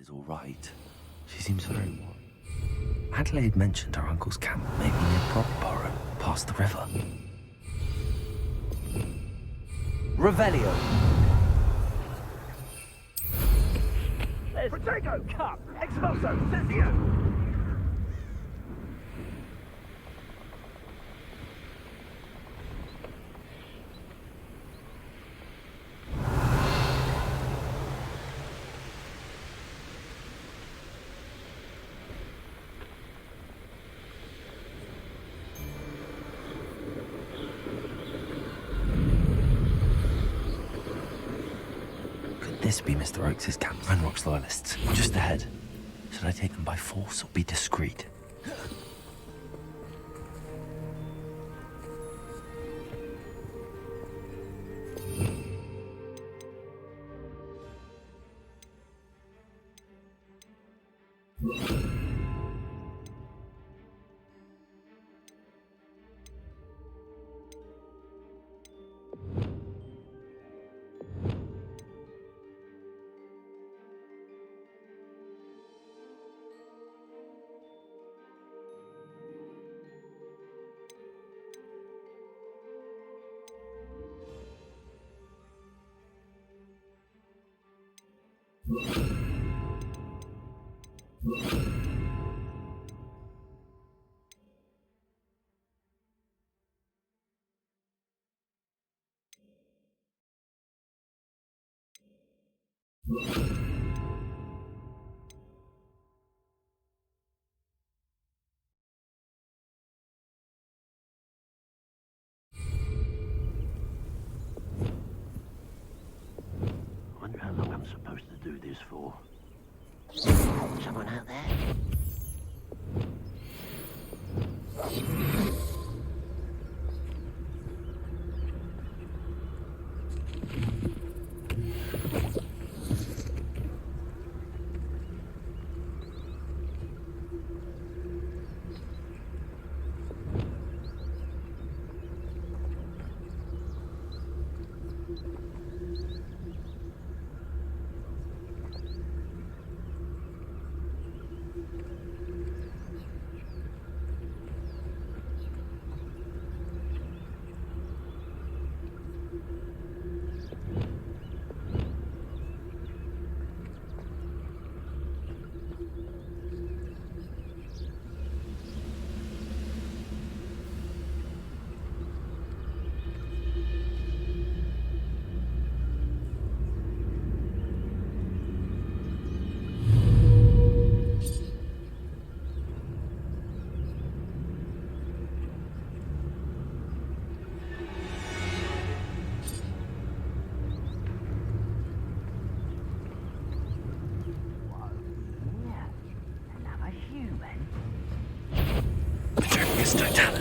is all right. She seems very worried. Adelaide mentioned her uncle's camp may be near Prothborough, past the river. Revelio. Protego, Cup, Expulso, Cesio. This be Mr. Oakes' camp, Ranrock's loyalists. Just ahead. Should I take them by force or be discreet? Wonder how long I'm supposed to do this for. Someone out there?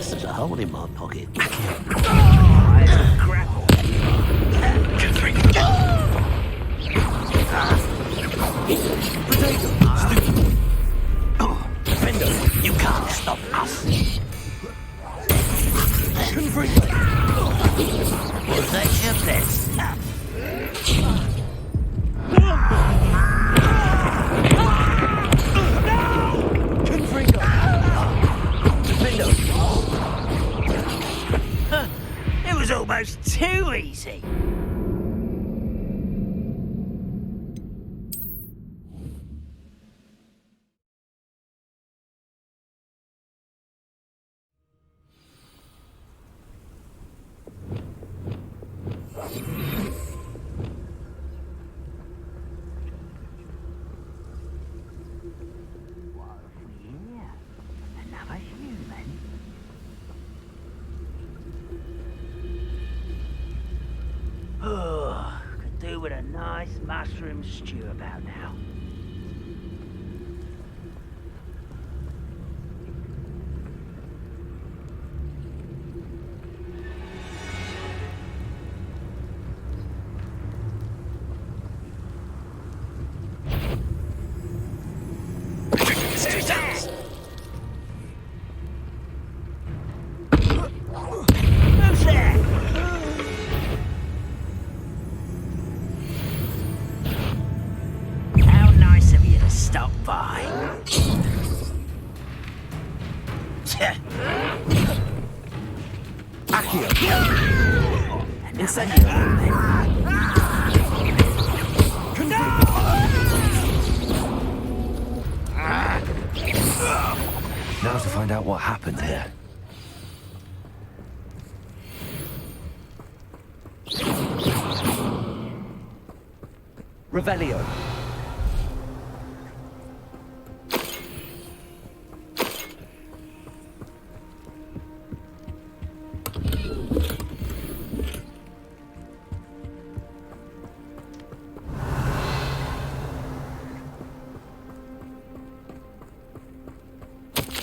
There's a hole in my pocket. Grapple. Defender, you can't stop us. Was that your best? It was almost too easy. Another human. Oh, could do with a nice mushroom stew about now. stop by. Accio! Incendio! Now to find out what happened here. Revelio.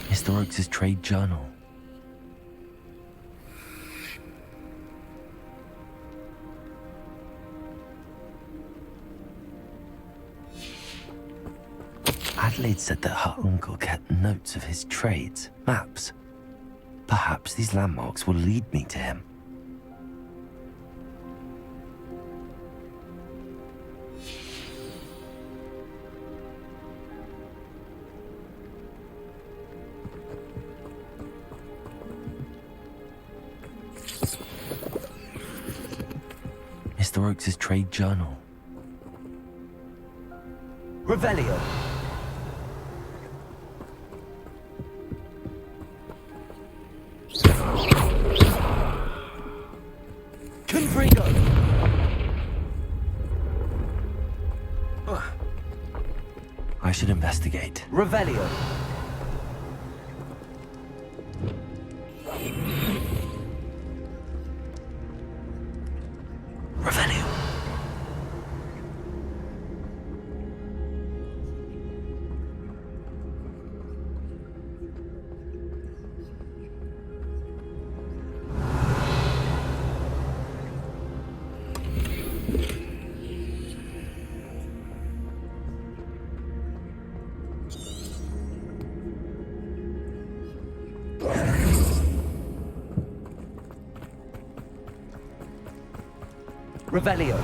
Mr. Oakes' trade journal. Adelaide said that her uncle kept notes of his trades, maps. Perhaps these landmarks will lead me to him. Mr. Oakes' trade journal. Revelio. Confringo. I should investigate. Revelio. Revelio. Revelio.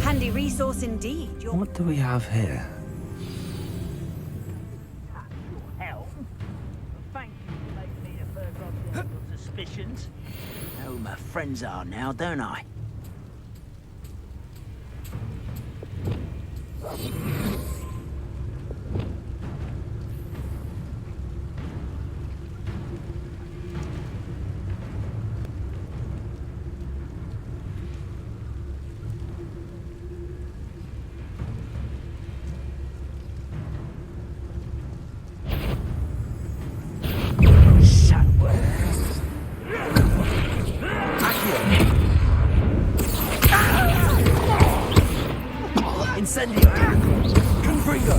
Handy resource indeed. What do we have here? Hell. Thank you for making me the first object of suspicions. Know who my friends are now, don't I? Incendio! Confringo!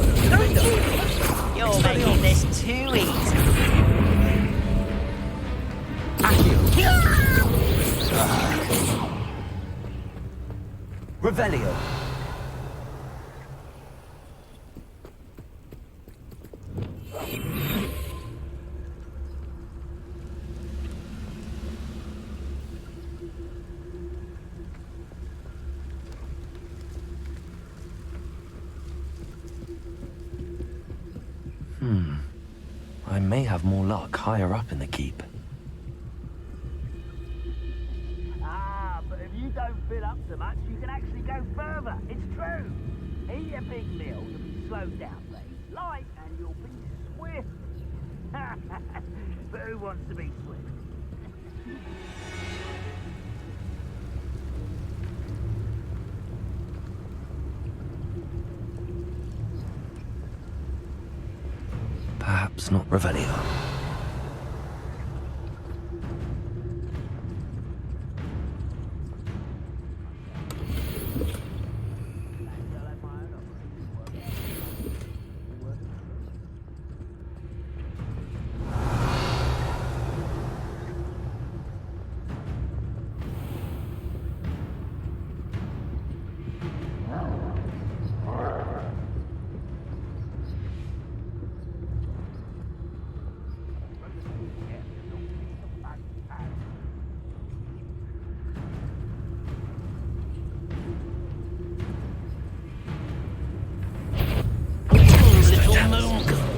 You're making this too easy. Accio! Revelio! I may have more luck higher up in the keep. Ah, but if you don't fill up so much, you can actually go further. It's true. Eat a big meal, you'll be slowed down, please. Light, and you'll be swift. But who wants to be swift? Perhaps not Revelio.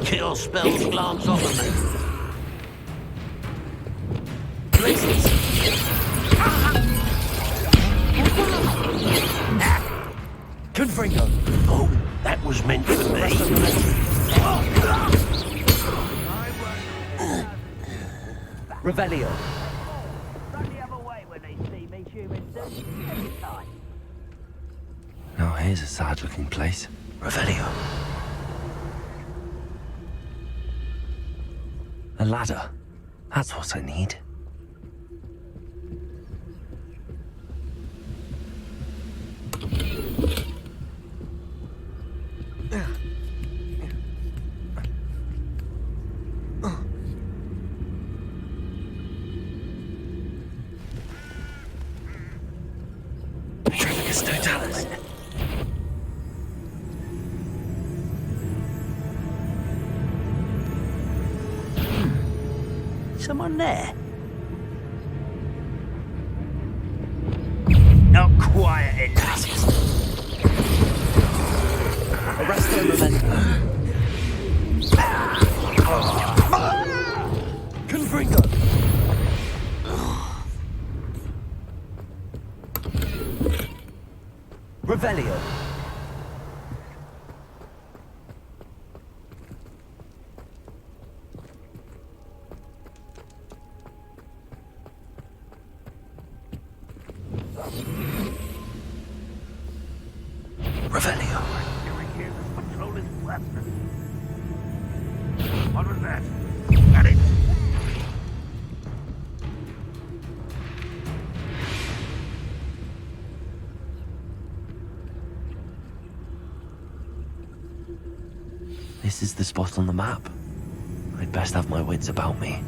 Kill spells glance off of me. Confringo! Oh, that was meant for me. Revelio! Run the other way when they see me, human dude. Every time. Now here's a sad-looking place. Revelio. A ladder. That's what I need. Trifficus totalis. Someone there? Not quiet enough. Arresto Memento. Confringo! Revelio! Revelio. Control is weapon. What was that? Got it. This is the spot on the map. I'd best have my wits about me.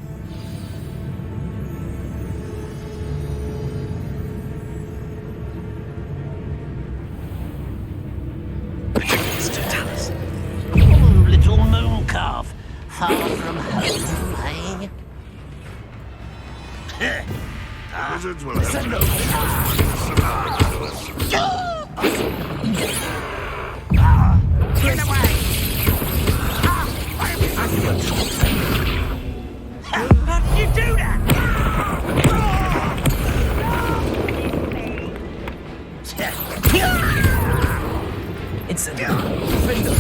Little moon calf. Far from home, eh? Wizards will have Get away! How did you do that? Incendio! Confringo!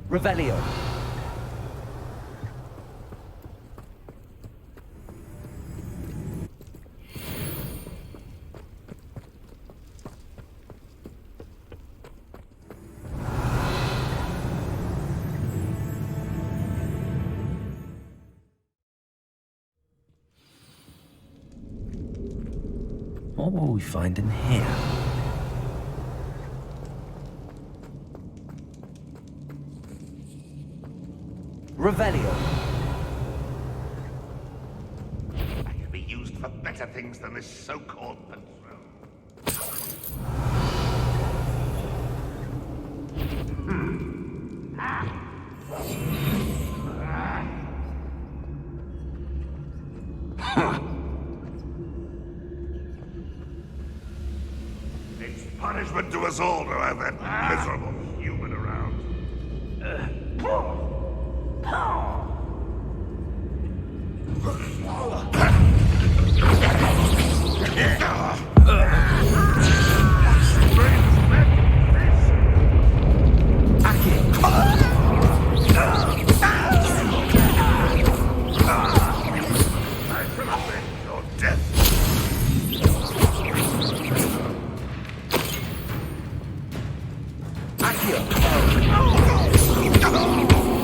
Revelio! What will we find in here? Revelio. I can be used for better things than this so-called patrol. It's punishment to us all to have that miserable human around.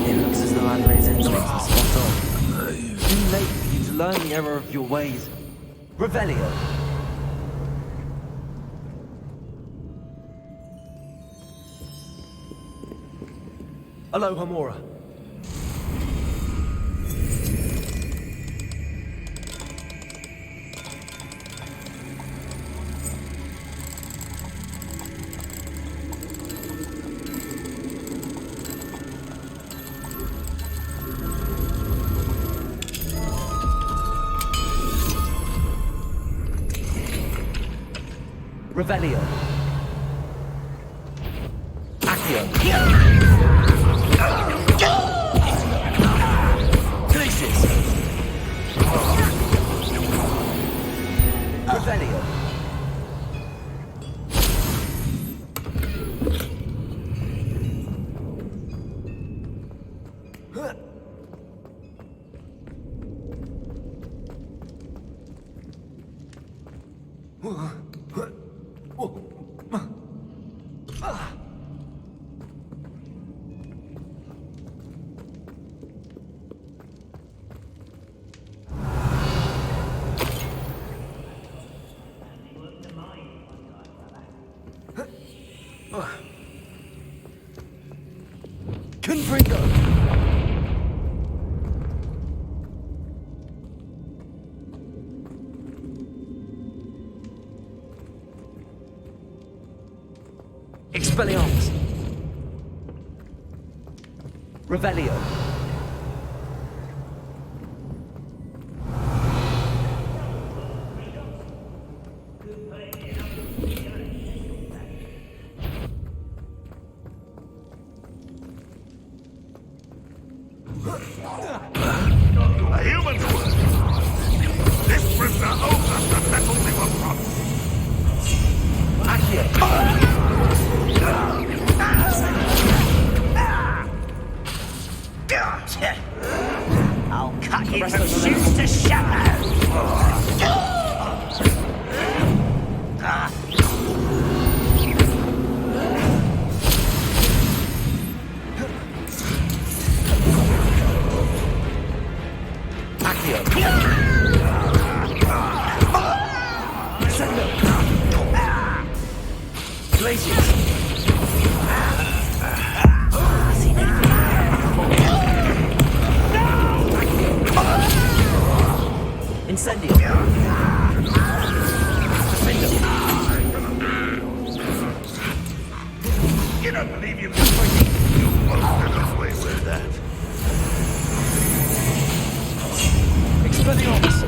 It looks as though Andre's instincts are spot on. Too late for you to learn the error of your ways. Revelio. Aloha Mora. Revelio. Accio. Glacius. Revelio. Confringo. Expelliarmus. Revelio. A human's work. This prisoner owes us the metal we were promised. Accio. I'll cut you from shoes to shadow. Accio. Glacius. Incendio. Defendo. You don't believe you can fight me? You won't get away with that. Expelliarmus.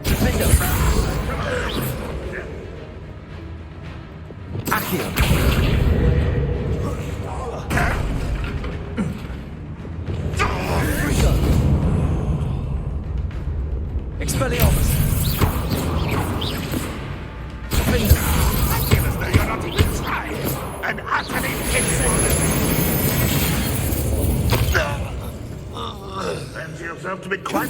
Defendo. Accio. Frigo. Expelliarmus. Defendo. Even though you're not even trying, and utterly pitiful. Fancy yourself to be quite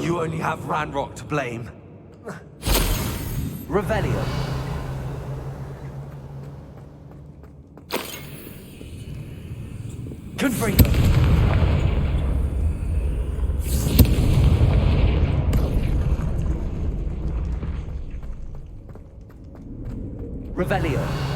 You you only have Ranrock to blame. Revelio. Confringo. Revelio.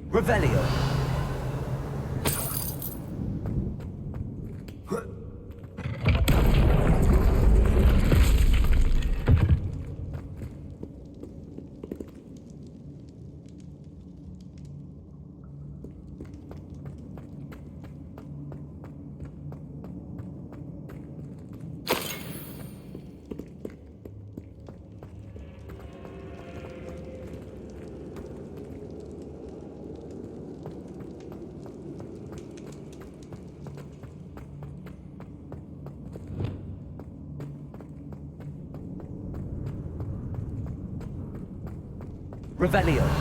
Revelio. Revelio. Revelio.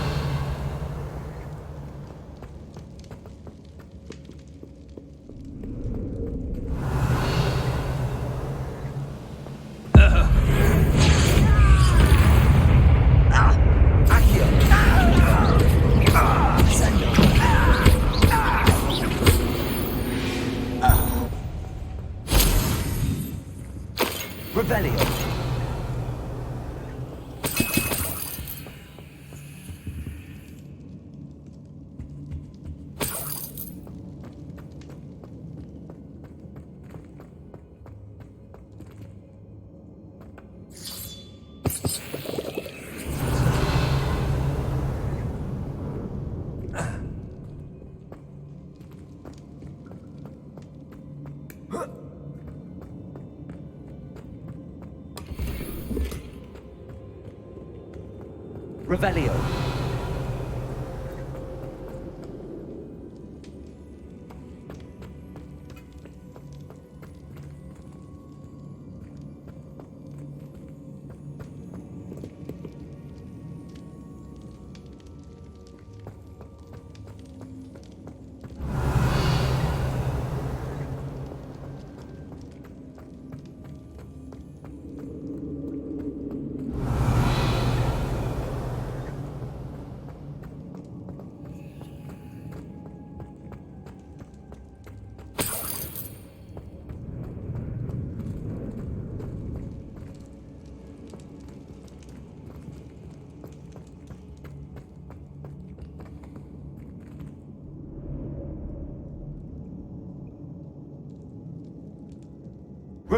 Revelio.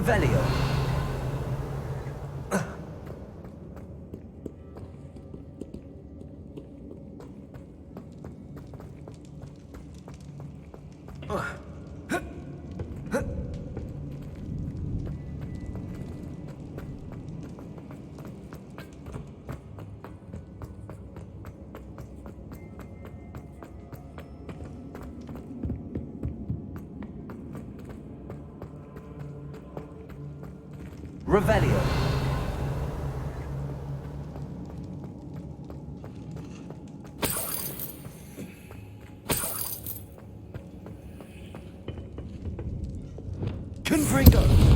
Revelio. Revelio. Confringo.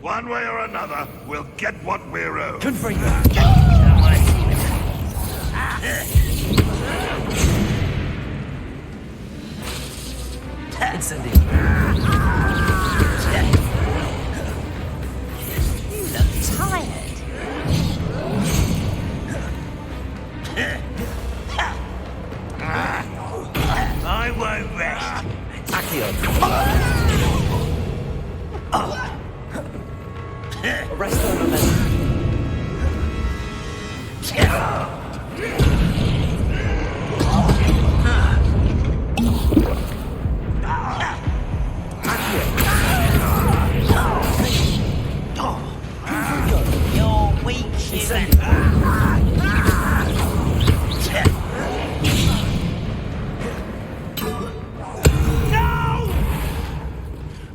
One way or another, we'll get what we're owed. Confringo. Incendio. You look tired. I won't rest. Accio. Arresto momentum. You're weak, human.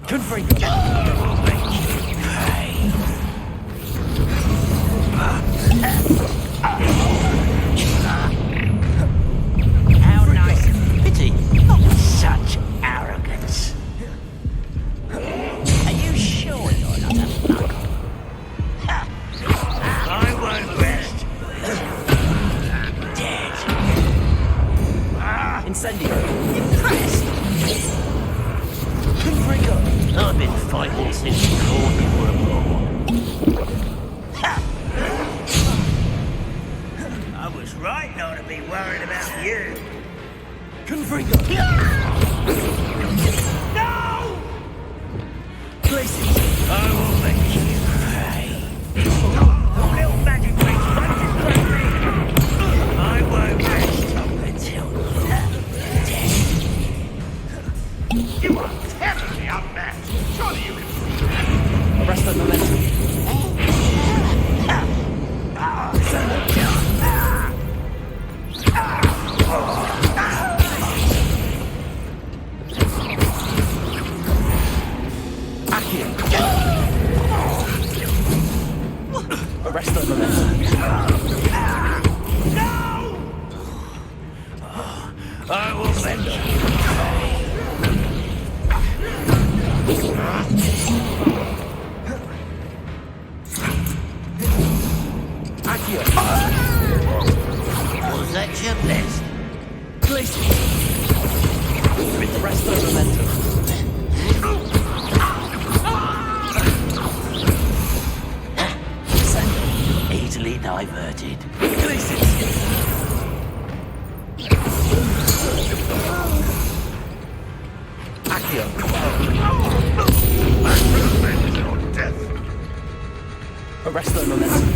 Confringo. How nice and pity. Such arrogance. Are you sure you're not a knuckle? I won't rest. Dead. Incendio. Impressed. Confringo. I've been fighting since you thought you were born. I was right not to be worried about you. Confringo. No! Glacius. I will make you pray. Little magic tricks, I won't rest up until death. You are terribly outmatched. Surely you can... Arresto momentum. Accio. Arresto momentum. No! I will send you. Accio. Was that your best? Glacius. Arresto momentum. Easily diverted. Glacius. Accio. Your death. Arresto momentum.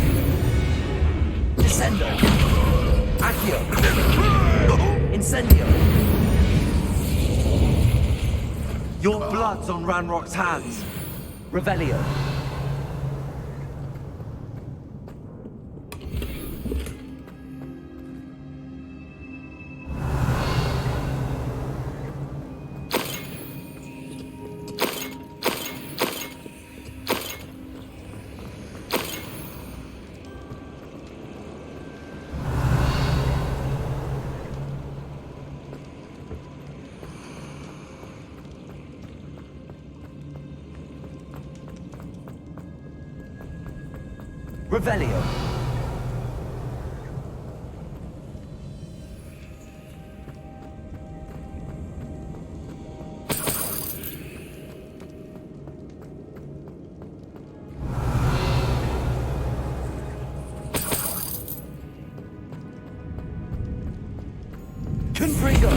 Descendo. Accio. Incendio. Your blood's on Ranrock's hands. Revelio. Revelio. Confringo.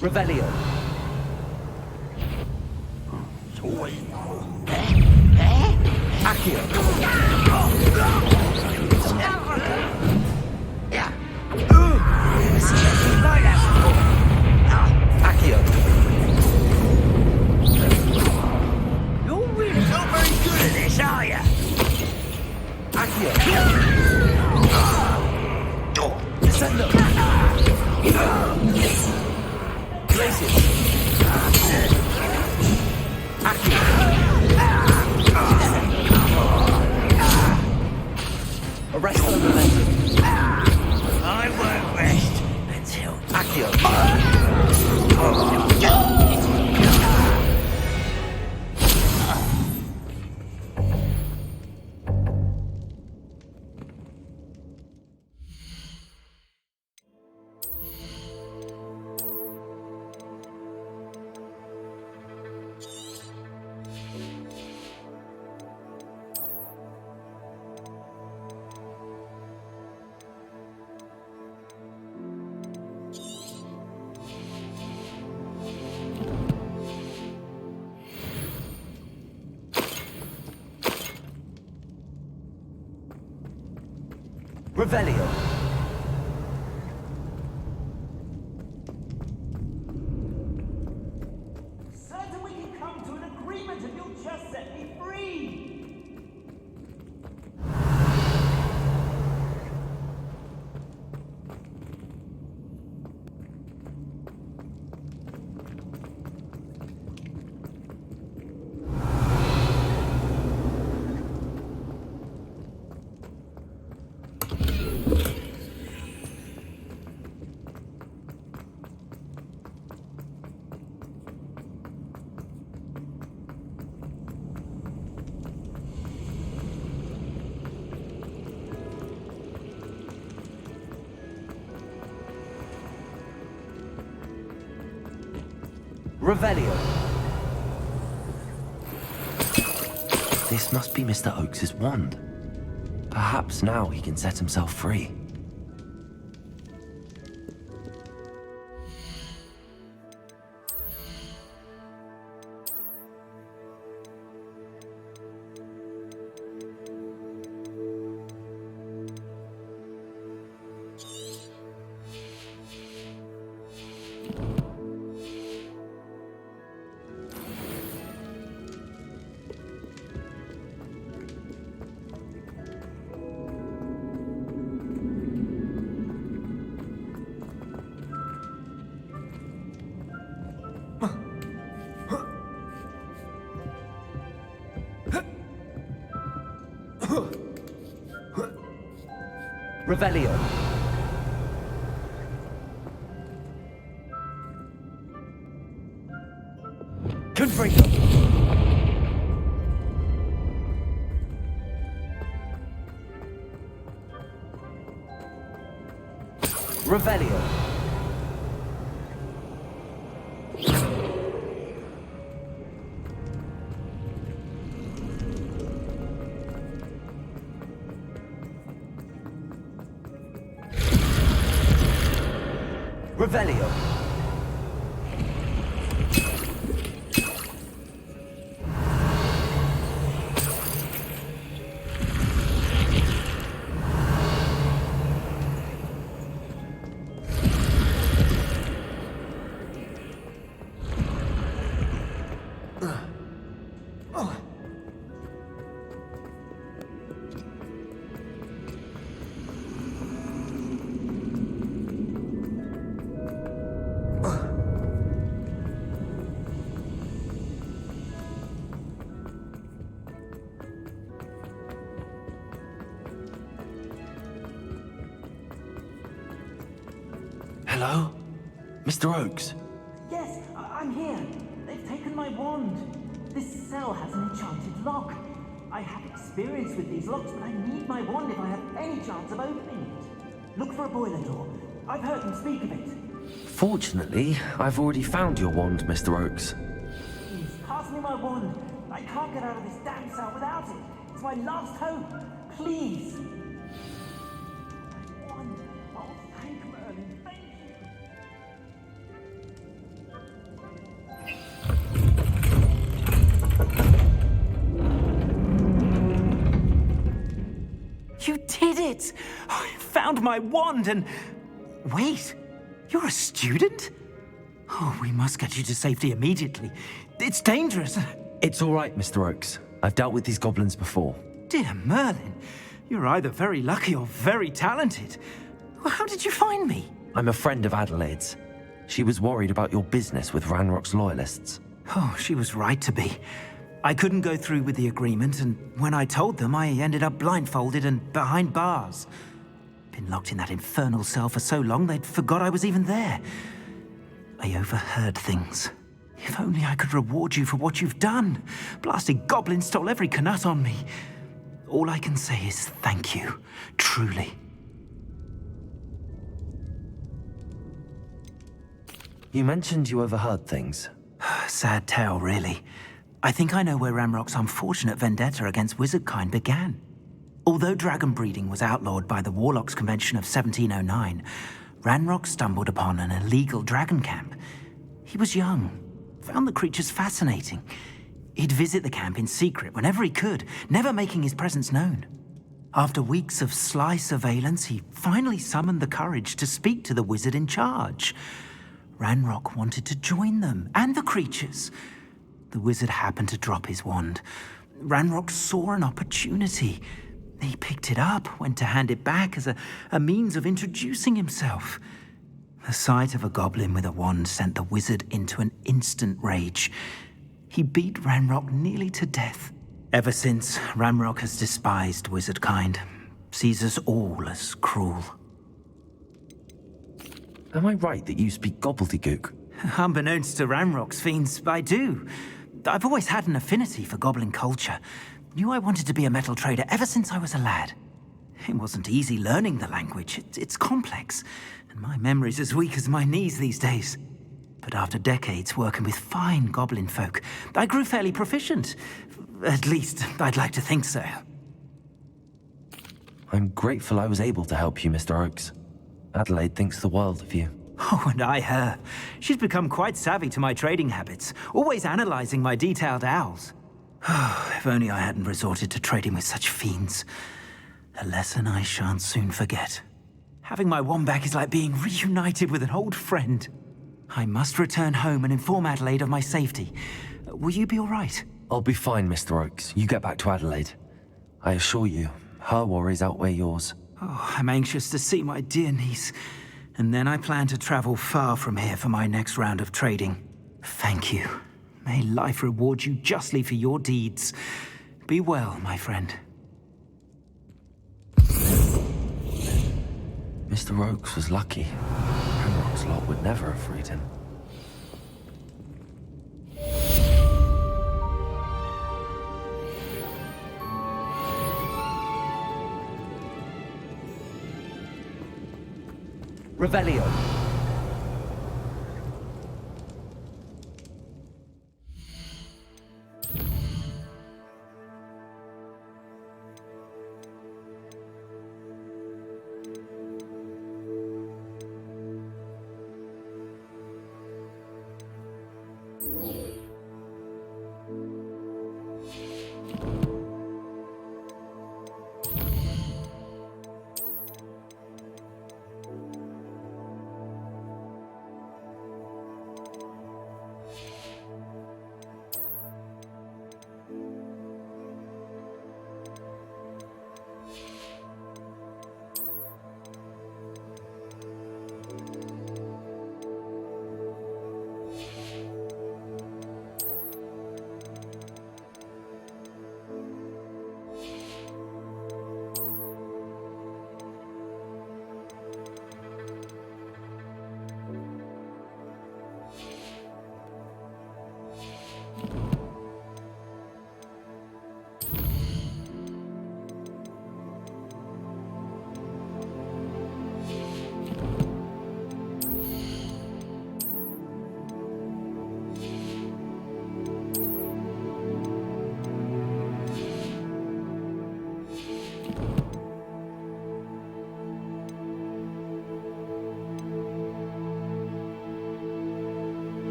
Revelio. Accio. Accio. You're really not very good at this, are you? Accio. Descendo. Glacius. Accio. Arresto momentum. I won't rest until... Accio. Revelio. Certain we can come to an agreement if you'll just set me free! Revelio. This must be Mr. Oakes's wand. Perhaps now he can set himself free. Revelio. Confringo. Revelio. Revelio. Hello? Mr. Oakes? Yes, I'm here. They've taken my wand. This cell has an enchanted lock. I have experience with these locks, but I need my wand if I have any chance of opening it. Look for a boiler door. I've heard them speak of it. Fortunately, I've already found your wand, Mr. Oakes. Please, pass me my wand. I can't get out of this damn cell without it. It's my last hope. Please. My wand. Oh, thank Merlin. Thank you. decades. I found my wand and... Wait, you're a student? Oh, we must get you to safety immediately. It's dangerous. It's all right, Mr. Oakes. I've dealt with these goblins before. Dear Merlin, you're either very lucky or very talented. How did you find me? I'm a friend of Adelaide's. She was worried about your business with Ranrock's loyalists. Oh, she was right to be. I couldn't go through with the agreement, and when I told them, I ended up blindfolded and behind bars. Been locked in that infernal cell for so long, they'd forgot I was even there. I overheard things. If only I could reward you for what you've done. Blasted goblin stole every canut on me. All I can say is thank you, truly. You mentioned you overheard things. Sad tale, really. I think I know where Ranrock's unfortunate vendetta against wizardkind began. Although dragon breeding was outlawed by the Warlocks Convention of 1709, Ranrock stumbled upon an illegal dragon camp. He was young, found the creatures fascinating. He'd visit the camp in secret whenever he could, never making his presence known. After weeks of sly surveillance, he finally summoned the courage to speak to the wizard in charge. Ranrock wanted to join them, and the creatures. The wizard happened to drop his wand. Ranrock saw an opportunity. He picked it up, went to hand it back as a means of introducing himself. The sight of a goblin with a wand sent the wizard into an instant rage. He beat Ranrock nearly to death. Ever since, Ranrock has despised wizardkind, sees us all as cruel. Am I right that you speak gobbledygook? Unbeknownst to Ranrock's fiends, I do. I've always had an affinity for goblin culture. Knew I wanted to be a metal trader ever since I was a lad. It wasn't easy learning the language. It's complex, and my memory's as weak as my knees these days. But after decades working with fine goblin folk, I grew fairly proficient. At least, I'd like to think so. I'm grateful I was able to help you, Mr. Oakes. Adelaide thinks the world of you. Oh, and I her. She's become quite savvy to my trading habits, always analyzing my detailed owls. If only I hadn't resorted to trading with such fiends. A lesson I shan't soon forget. Having my wand back is like being reunited with an old friend. I must return home and inform Adelaide of my safety. Will you be all right? I'll be fine, Mr. Oakes. You get back to Adelaide. I assure you, her worries outweigh yours. Oh, I'm anxious to see my dear niece. And then I plan to travel far from here for my next round of trading. Thank you. May life reward you justly for your deeds. Be well, my friend. Mr. Oakes was lucky. Ranrock's lot would never have freed him. Revelio.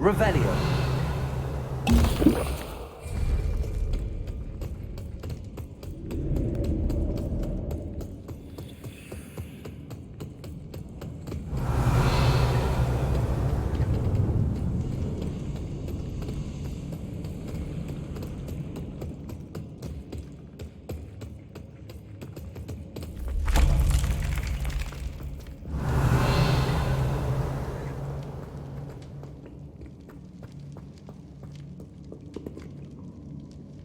Revelio.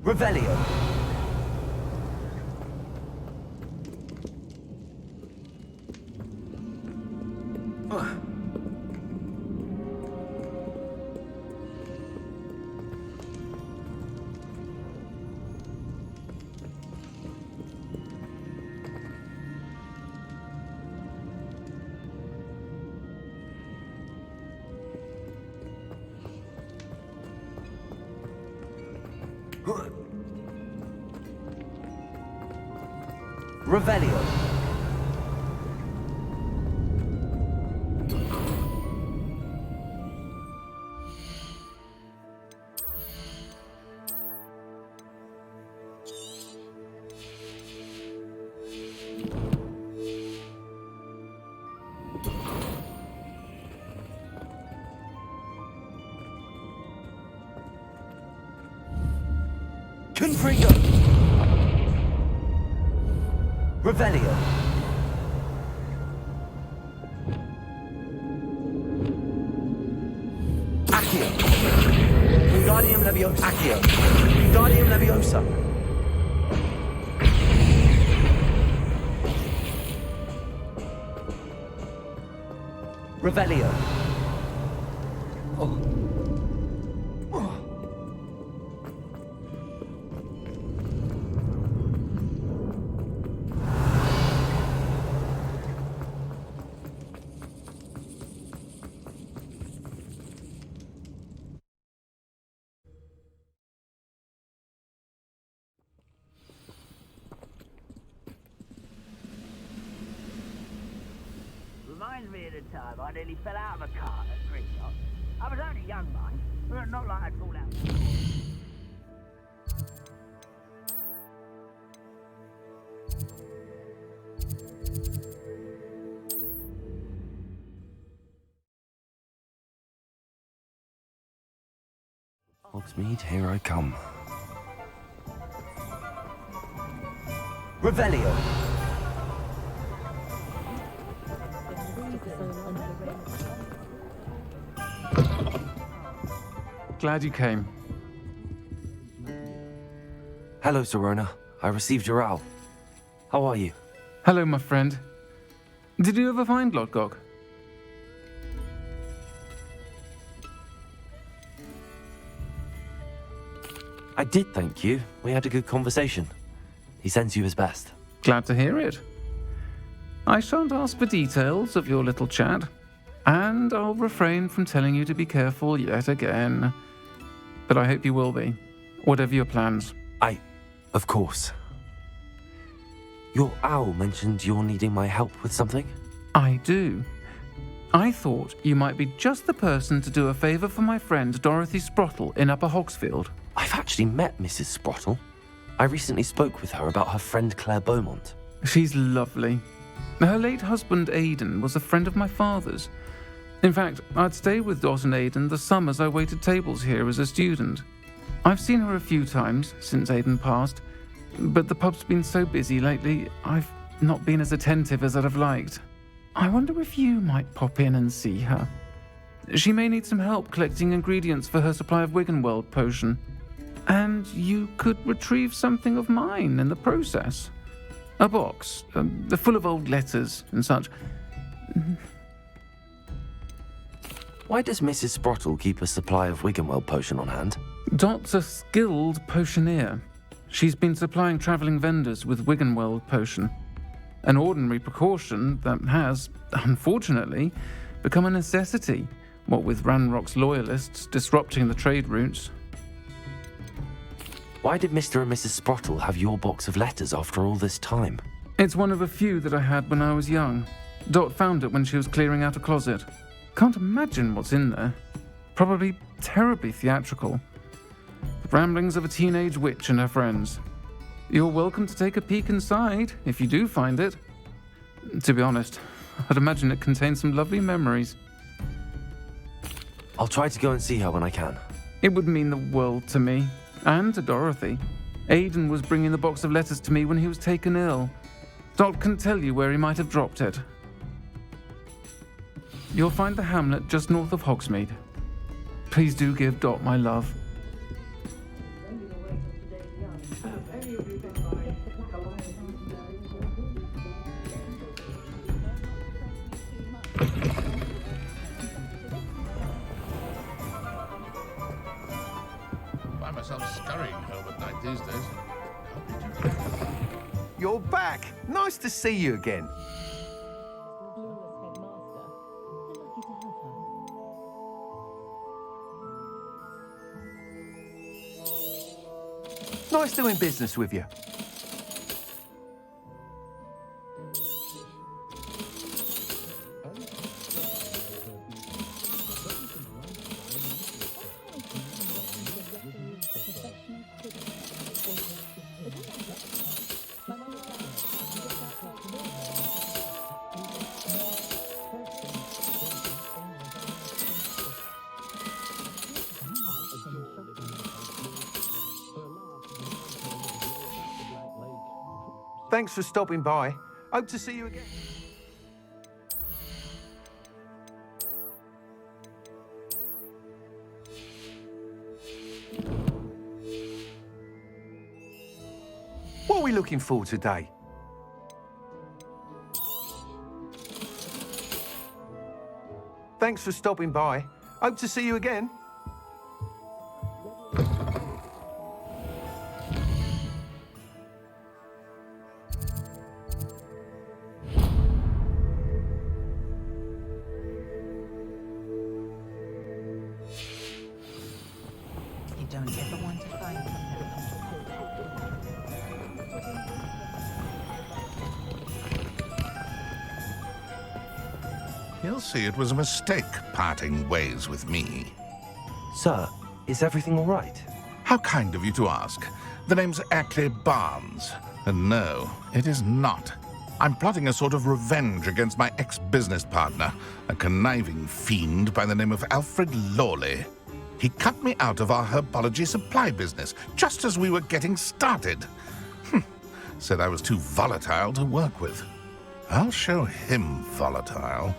Revelio. Revelio. Confringo. Revelio. Accio. Wingardium Leviosa. Accio. Wingardium Leviosa. Revelio. Reminds me of the time I nearly fell out of a car at 3 o'clock. I was only young, mind, but not like I'd fall out. Hogsmeade, here I come. Revelio. Glad you came. Hello, Serona. I received your owl. How are you? Hello, my friend. Did you ever find Lodgok? I did, thank you. We had a good conversation. He sends you his best. Glad to hear it. I shan't ask for details of your little chat, and I'll refrain from telling you to be careful yet again. But I hope you will be, whatever your plans. Of course. Your owl mentioned you're needing my help with something? I do. I thought you might be just the person to do a favour for my friend Dorothy Sprottle in Upper Hogsfield. I've actually met Mrs. Sprottle. I recently spoke with her about her friend Claire Beaumont. She's lovely. Her late husband Aidan was a friend of my father's. In fact, I'd stay with Dot and Aidan the summers I waited tables here as a student. I've seen her a few times since Aidan passed, but the pub's been so busy lately, I've not been as attentive as I'd have liked. I wonder if you might pop in and see her. She may need some help collecting ingredients for her supply of Wiggenweld potion. And you could retrieve something of mine in the process. A box, full of old letters and such. Why does Mrs. Sprottle keep a supply of Wiggenweld potion on hand? Dot's a skilled potioneer. She's been supplying travelling vendors with Wiggenweld potion. An ordinary precaution that has, unfortunately, become a necessity, what with Ranrock's loyalists disrupting the trade routes. Why did Mr. and Mrs. Sprottle have your box of letters after all this time? It's one of a few that I had when I was young. Dot found it when she was clearing out a closet. Can't imagine what's in there. probably terribly theatrical. The ramblings of a teenage witch and her friends. You're welcome to take a peek inside, if you do find it. To be honest, I'd imagine it contains some lovely memories. I'll try to go and see her when I can. It would mean the world to me, and to Dorothy. Aidan was bringing the box of letters to me when he was taken ill. Dot can tell you where he might have dropped it. You'll find the hamlet just north of Hogsmeade. Please do give Dot my love. Find myself scurrying home at night these days. You're back. Nice to see you again. Nice doing business with you. Thanks for stopping by. Hope to see you again. What are we looking for today? Thanks for stopping by. Hope to see you again. You don't ever want to find them. He'll see it was a mistake parting ways with me. Sir, is everything all right? How kind of you to ask. The name's Ackley Barnes. And no, it is not. I'm plotting a sort of revenge against my ex-business partner, a conniving fiend by the name of Alfred Lawley. He cut me out of our herbology supply business just as we were getting started. Said I was too volatile to work with. I'll show him volatile.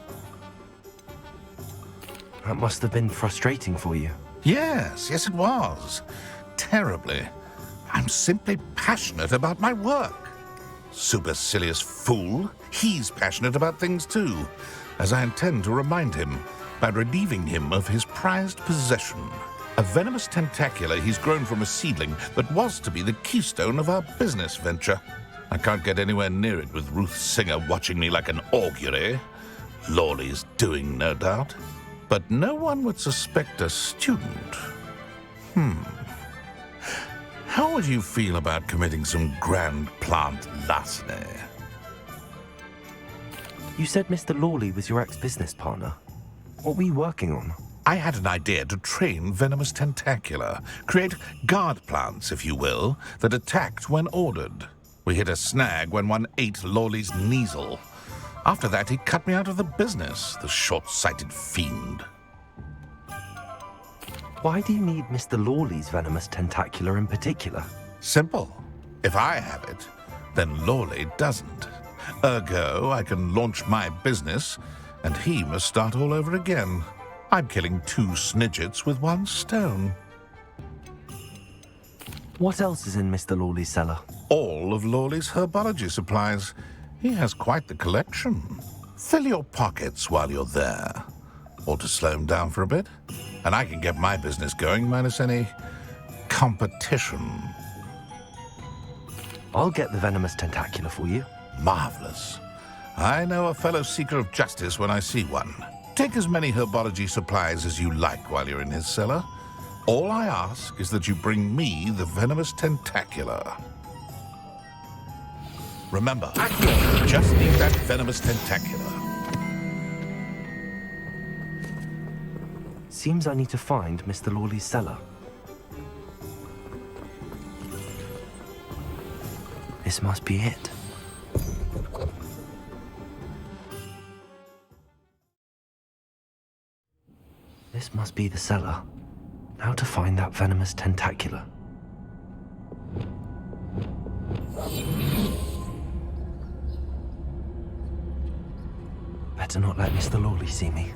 That must have been frustrating for you. Yes, it was. Terribly. I'm simply passionate about my work. Supercilious fool. He's passionate about things too, as I intend to remind him by relieving him of his prized possession. A venomous tentacula he's grown from a seedling that was to be the keystone of our business venture. I can't get anywhere near it with Ruth Singer watching me like an augury. Lawley's doing, no doubt. But no one would suspect a student. How would you feel about committing some grand plant larceny? You said Mr. Lawley was your ex-business partner. What were you working on? I had an idea to train venomous tentacula, create guard plants, if you will, that attacked when ordered. We hit a snag when one ate Lawley's Kneasel. After that, he cut me out of the business, the short-sighted fiend. Why do you need Mr. Lawley's venomous tentacula in particular? Simple. If I have it, then Lawley doesn't. Ergo, I can launch my business, and he must start all over again. I'm killing 2 snidgets with 1 stone. What else is in Mr. Lawley's cellar? All of Lawley's herbology supplies. He has quite the collection. Fill your pockets while you're there. Or to slow him down for a bit. And I can get my business going minus any competition. I'll get the venomous tentacula for you. Marvelous. I know a fellow seeker of justice when I see one. Take as many herbology supplies as you like while you're in his cellar. All I ask is that you bring me the venomous tentacula. Remember, just need that venomous tentacula. seems I need to find Mr. Lawley's cellar. This must be it. This must be the cellar. Now to find that venomous tentacula. Better not let Mr. Lawley see me.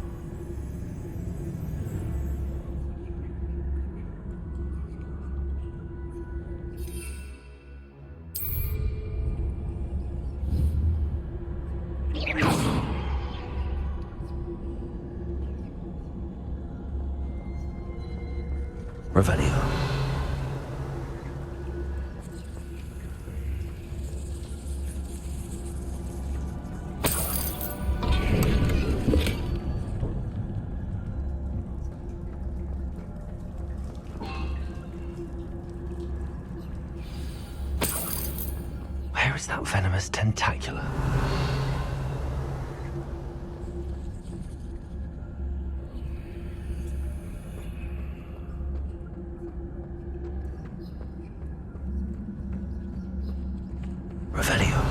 Revelio. Where is that venomous tentacula? Revelio.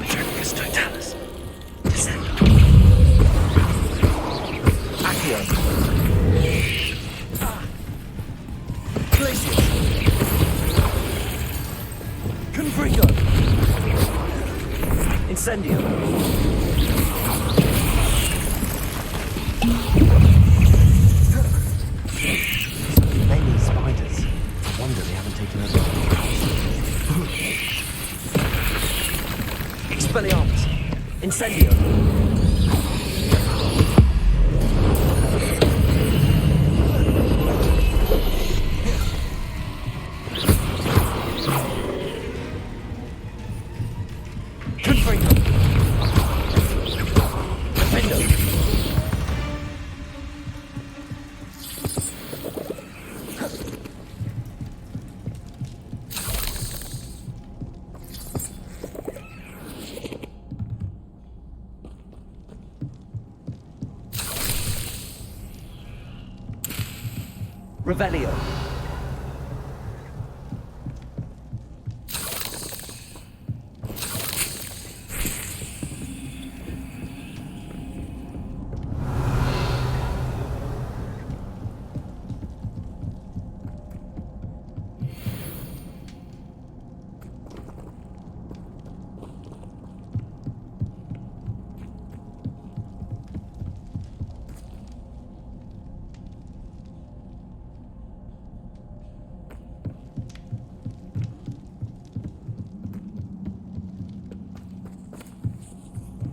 Petricus totalis. Descend. Accio. Confringo! Incendio! Many spiders. I wonder they haven't taken over. Expelliarmus! Incendio! Revelio.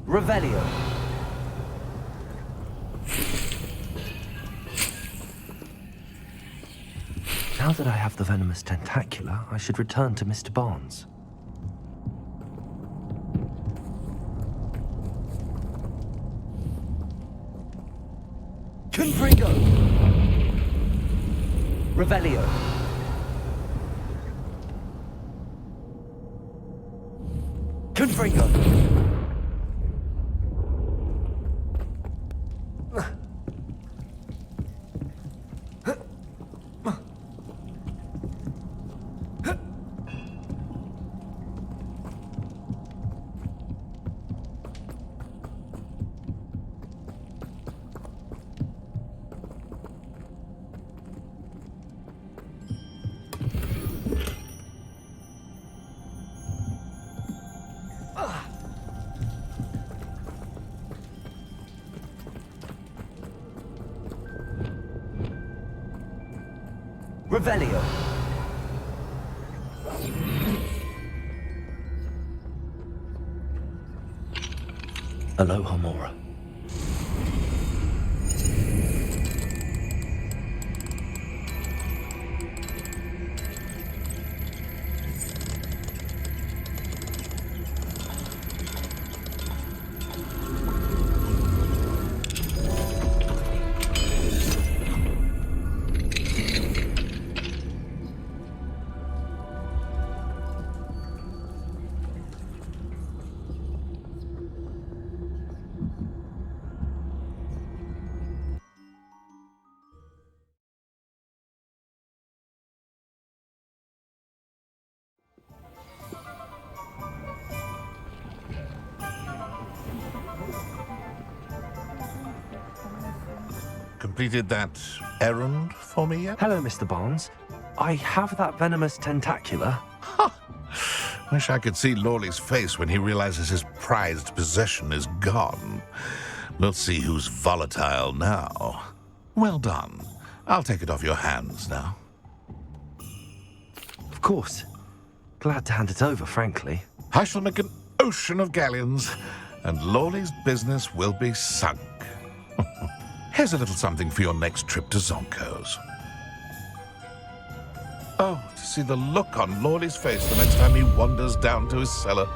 Revelio. Now that I have the venomous tentacula, I should return to Mr. Barnes. Confringo. Revelio. Confringo. Revelio. Aloha Mora. completed that errand for me yet? Hello, Mr. Barnes. I have that venomous tentacula. Wish I could see Lawley's face when he realizes his prized possession is gone. We'll see who's volatile now. Well done. I'll take it off your hands now. Of course. Glad to hand it over, frankly. I shall make an ocean of galleons, and Lawley's business will be sunk. Here's a little something for your next trip to Zonko's. Oh, to see the look on Lawley's face the next time he wanders down to his cellar.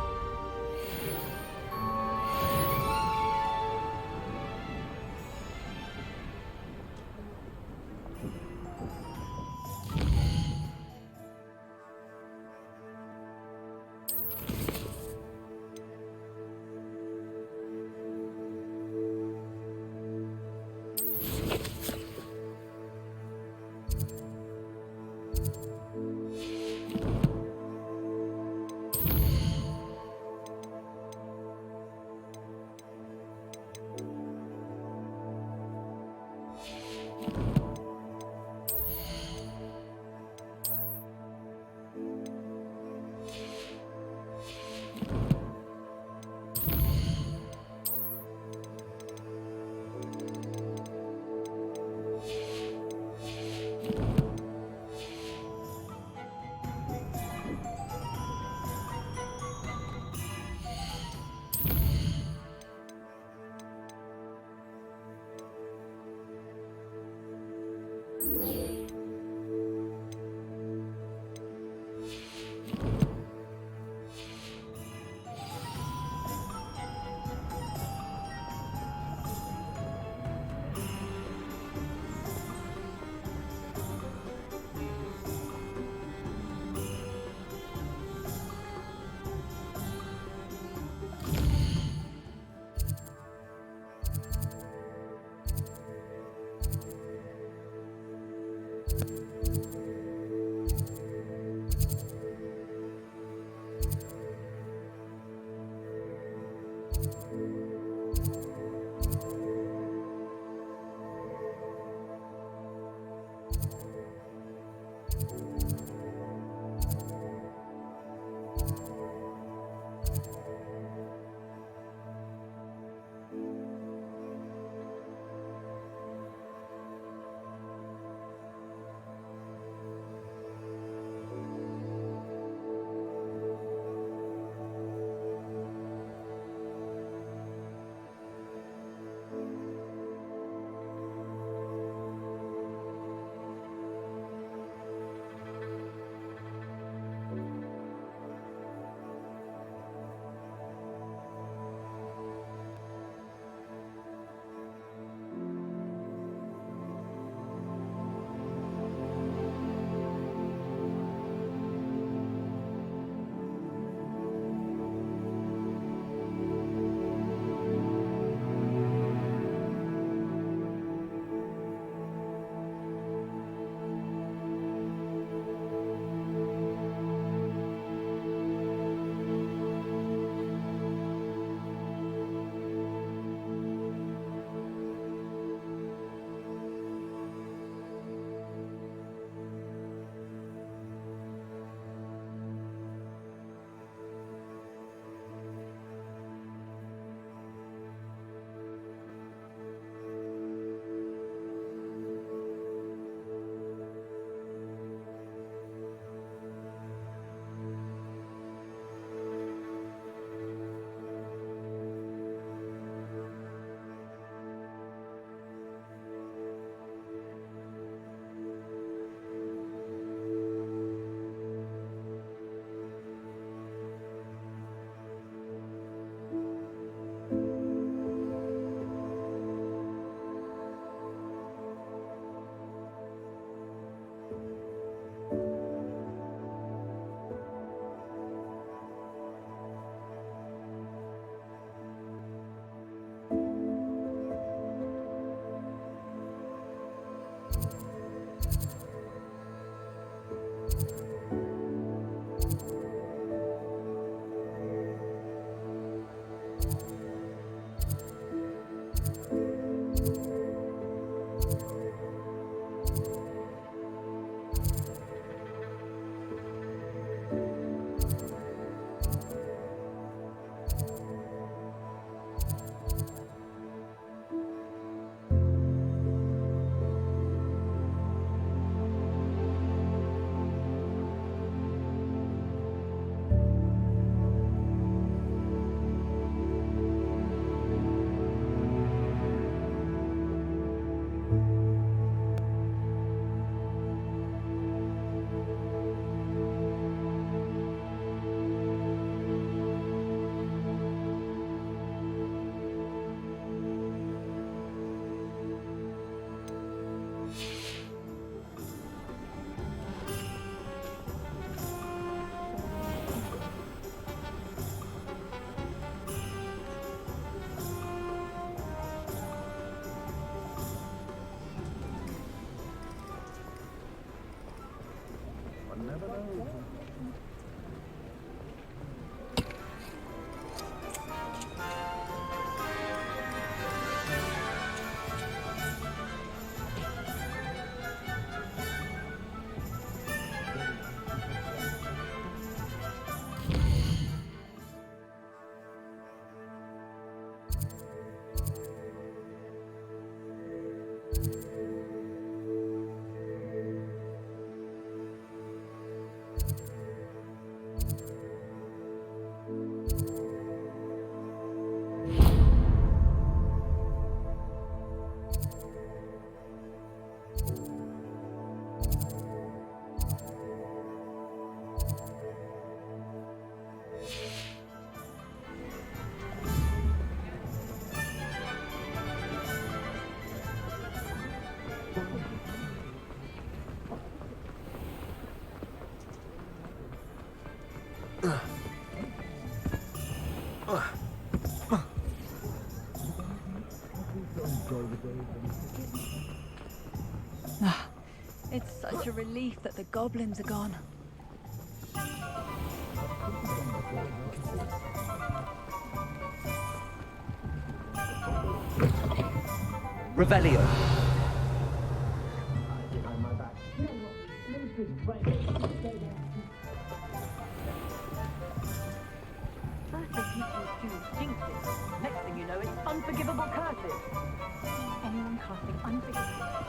It's such a relief that the goblins are gone. Revelio. First they teach you a few jinxes. Next thing you know, it's unforgivable curses. Anyone casting unforgivable.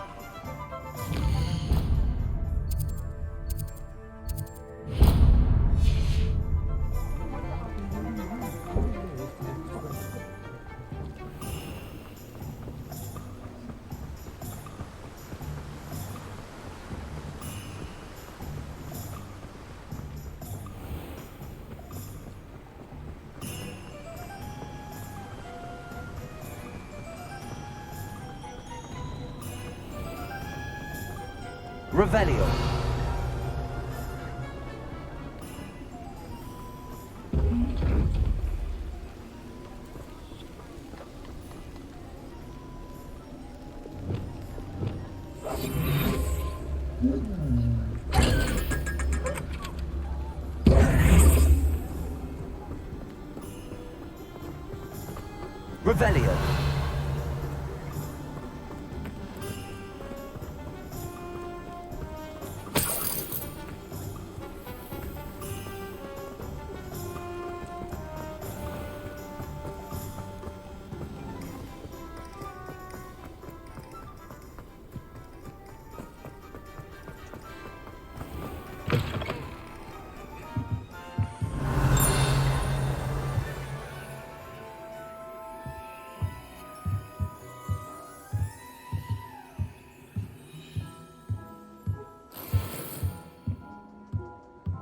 Revelio. Revelio.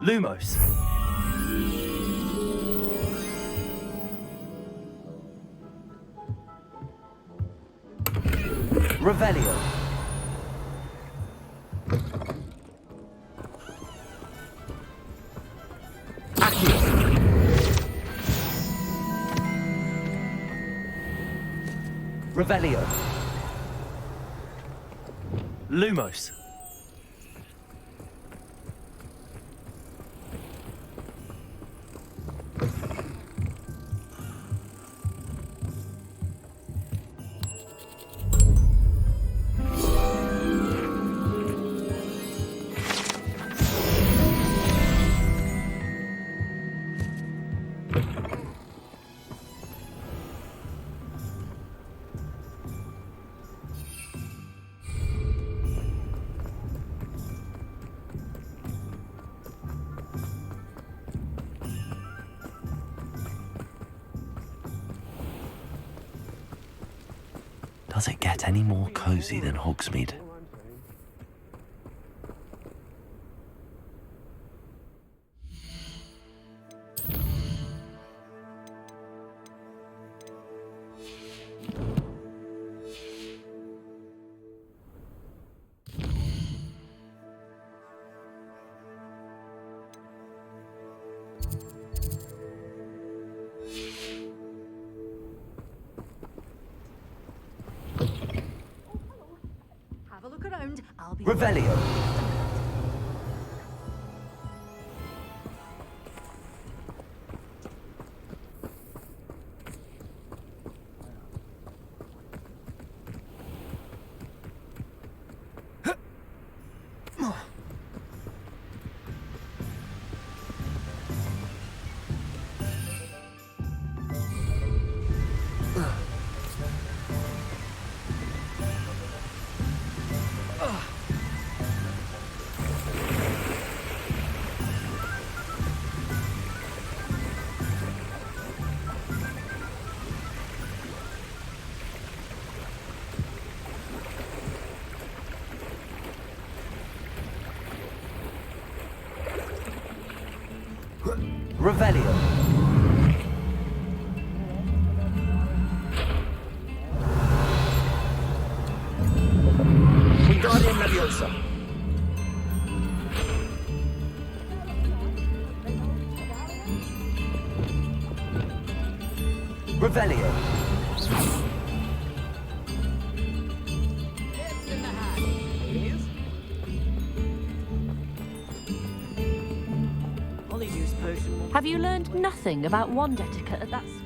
Lumos. Revelio. Accio. Revelio. Lumos. Does it get any more cozy than Hogsmeade? Have a look around. I'll be Revelio. Revelio. Wingardium Leviosa. Revelio. Polyjuice potion. Have you learned nothing about wand etiquette at that school?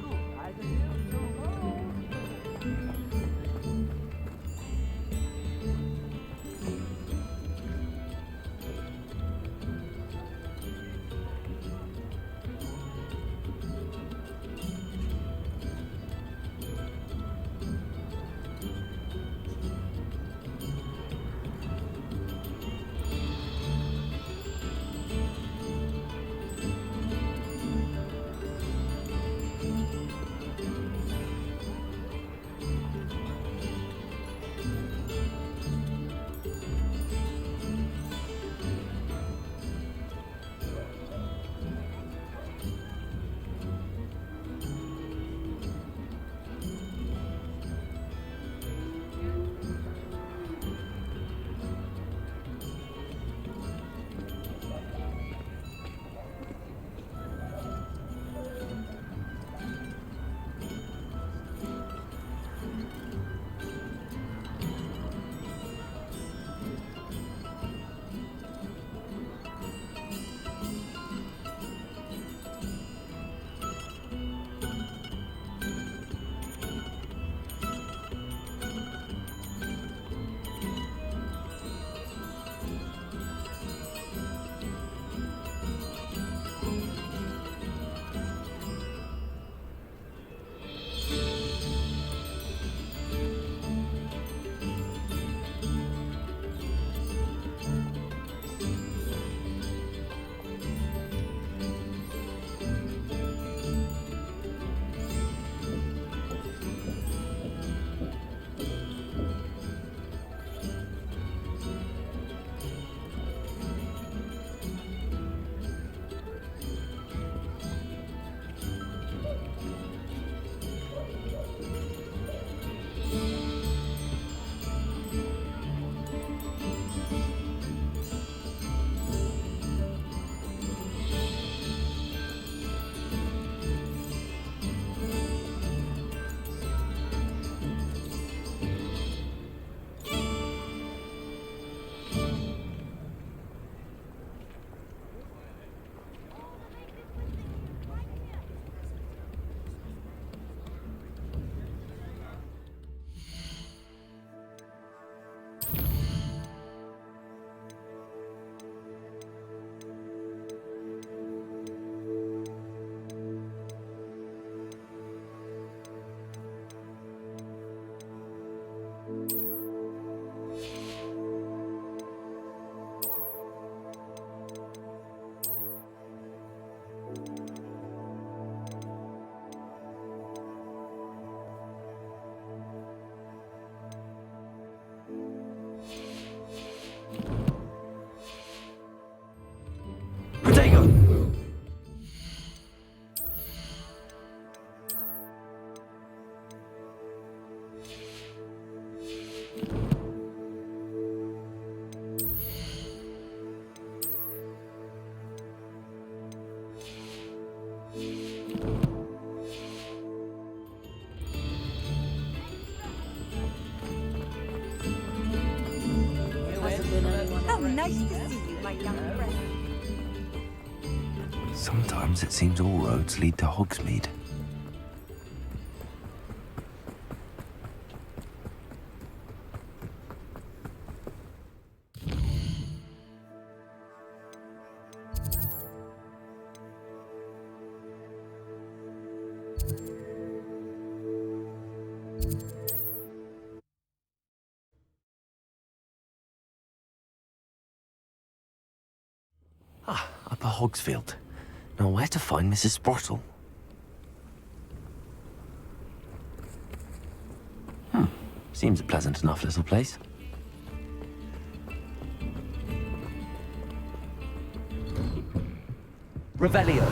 Nice to see you, my young friend. Sometimes it seems all roads lead to Hogsmeade. Upper Hogsfield. Now where to find Mrs. Sprottle? Seems a pleasant enough little place. Revelio.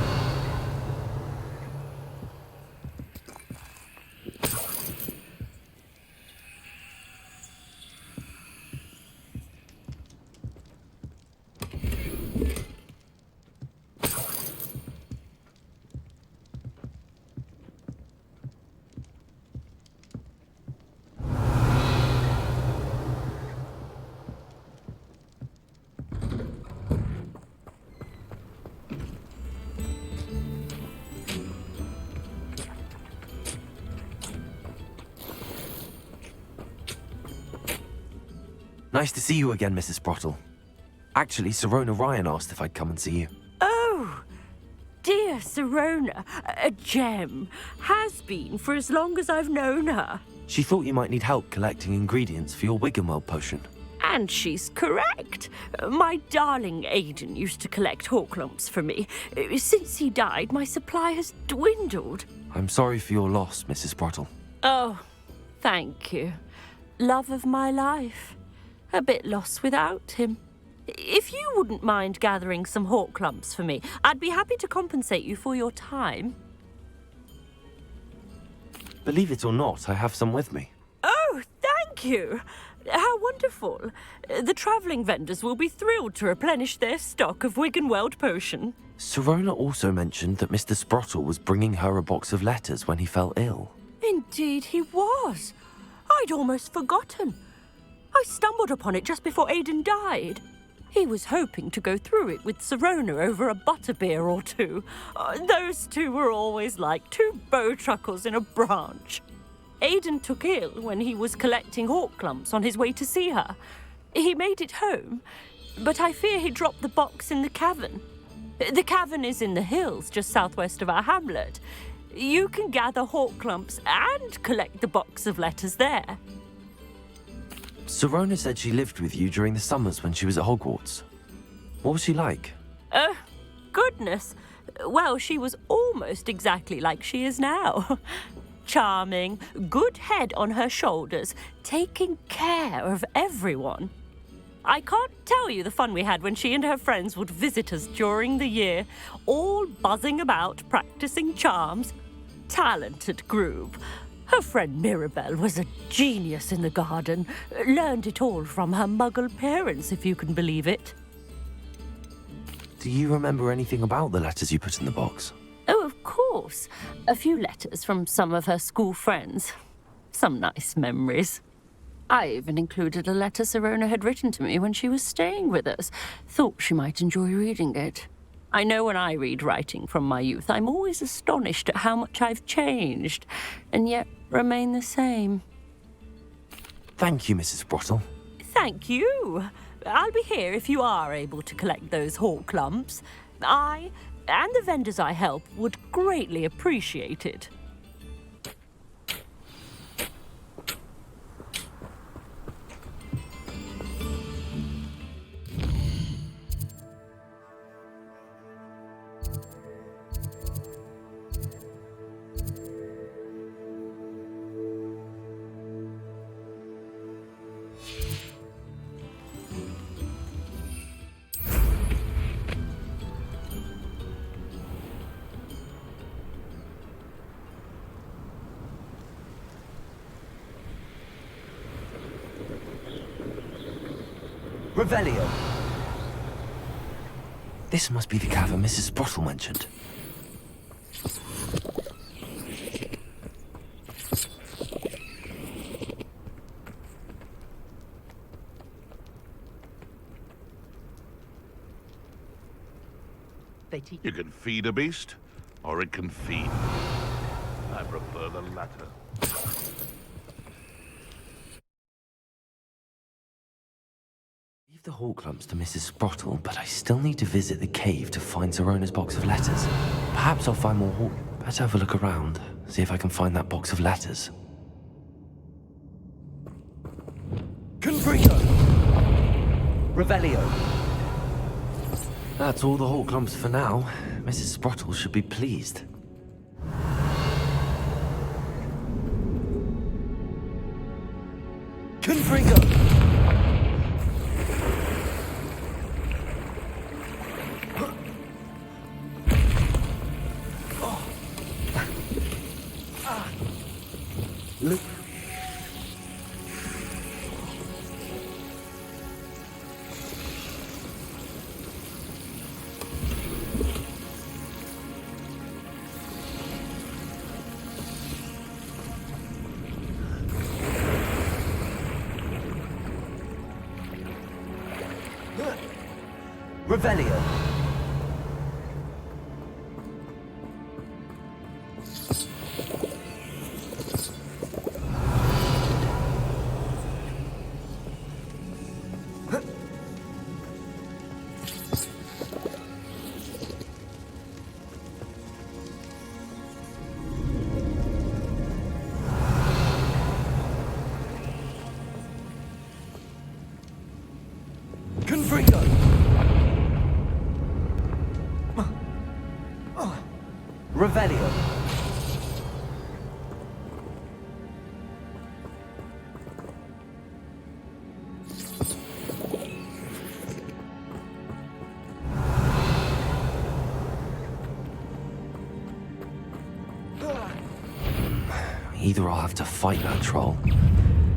Nice to see you again, Mrs. Sprottle. Actually, Sirona Ryan asked if I'd come and see you. Oh, dear Sirona, a gem. Has been for as long as I've known her. She thought you might need help collecting ingredients for your Wiggenweld potion. And she's correct. My darling Aiden used to collect Horklumps for me. Since he died, my supply has dwindled. I'm sorry for your loss, Mrs. Sprottle. Oh, thank you. Love of my life. A bit lost without him. If you wouldn't mind gathering some Horklumps for me, I'd be happy to compensate you for your time. Believe it or not, I have some with me. Oh, thank you. How wonderful. The travelling vendors will be thrilled to replenish their stock of Wiggenweld potion. Sirona also mentioned that Mr. Sprottle was bringing her a box of letters when he fell ill. Indeed he was. I'd almost forgotten. I stumbled upon it just before Aiden died. He was hoping to go through it with Sirona over a butterbeer or two. Those two were always like two bowtruckles in a branch. Aiden took ill when he was collecting Horklumps on his way to see her. He made it home, but I fear he dropped the box in the cavern. The cavern is in the hills just southwest of our hamlet. You can gather Horklumps and collect the box of letters there. Sirona said she lived with you during the summers when she was at Hogwarts. What was she like? Goodness. Well, she was almost exactly like she is now. Charming, good head on her shoulders, taking care of everyone. I can't tell you the fun we had when she and her friends would visit us during the year, all buzzing about, practicing charms. Talented group. Her friend Mirabelle was a genius in the garden. Learned it all from her muggle parents, if you can believe it. Do you remember anything about the letters you put in the box? Oh, of course. A few letters from some of her school friends. Some nice memories. I even included a letter Sirona had written to me when she was staying with us. Thought she might enjoy reading it. I know when I read writing from my youth, I'm always astonished at how much I've changed, and yet remain the same. Thank you, Mrs. Sprottle. Thank you. I'll be here if you are able to collect those Horklumps. I and the vendors I help would greatly appreciate it. Revelio. This must be the cavern Mrs. Sprottle mentioned. You can feed a beast, or it can feed. I prefer the latter. Leave the Horklumps to Mrs. Sprottle, but I still need to visit the cave to find Sirona's box of letters. Perhaps I'll find more Better have a look around, see if I can find that box of letters. Confringo. Revelio. That's all the Horklumps for now. Mrs. Sprottle should be pleased. Confringo. Look. Revelio. Revelio. Either I'll have to fight that troll,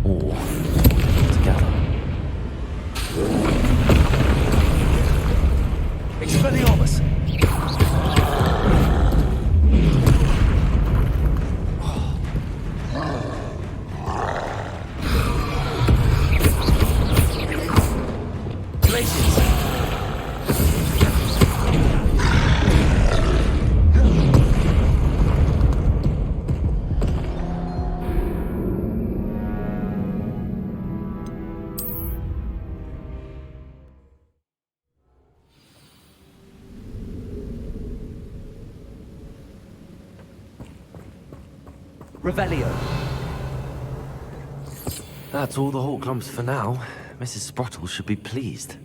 or work together. Expelliarmus! Glaciers! Revelio. That's all the Hawk lumps for now. Mrs. Sprottle should be pleased.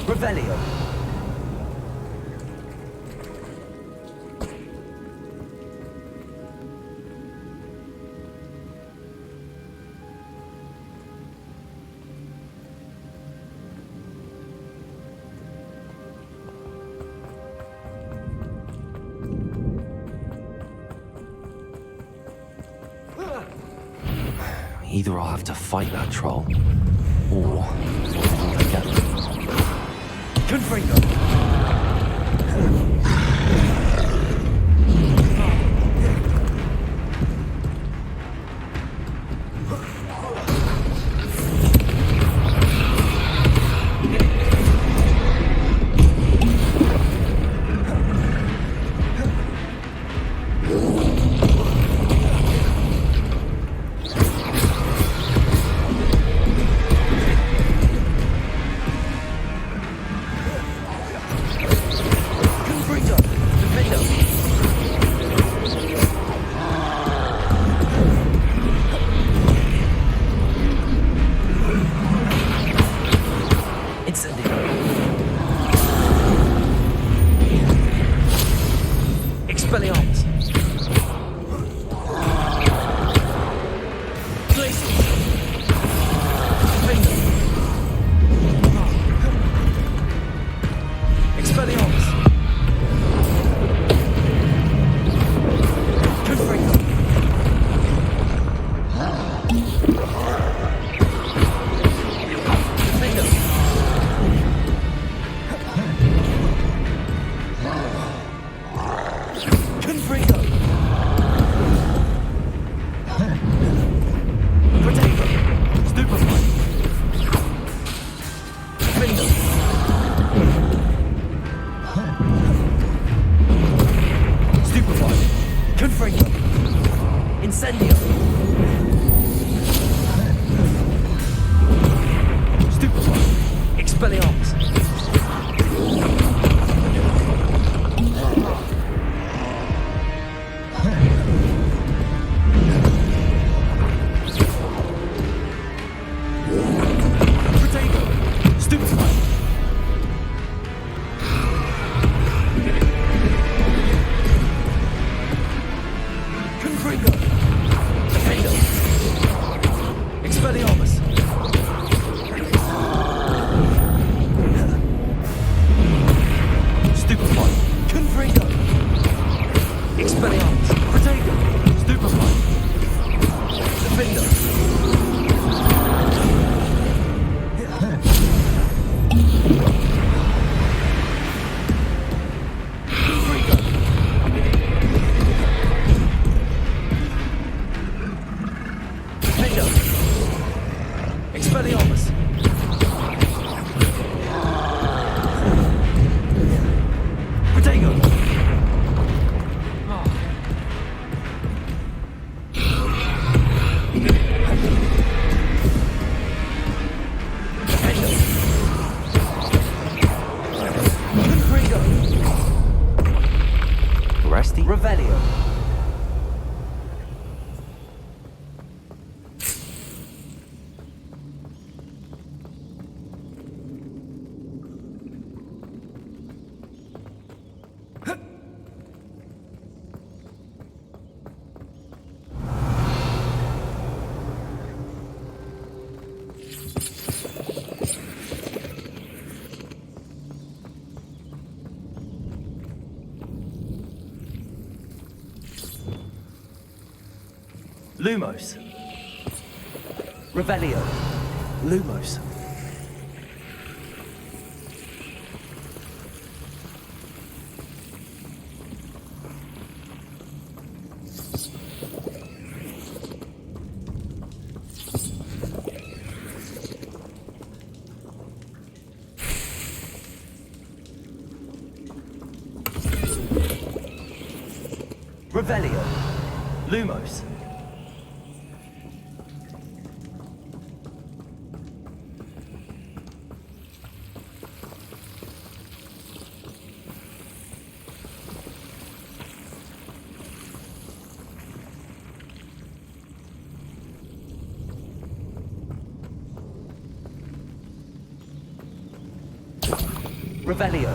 Revelio. Either I'll have to fight that troll, or work together. Confringo. Revelio. Lumos. Revelio. Lumos. Revelio. Lumos. Revelio.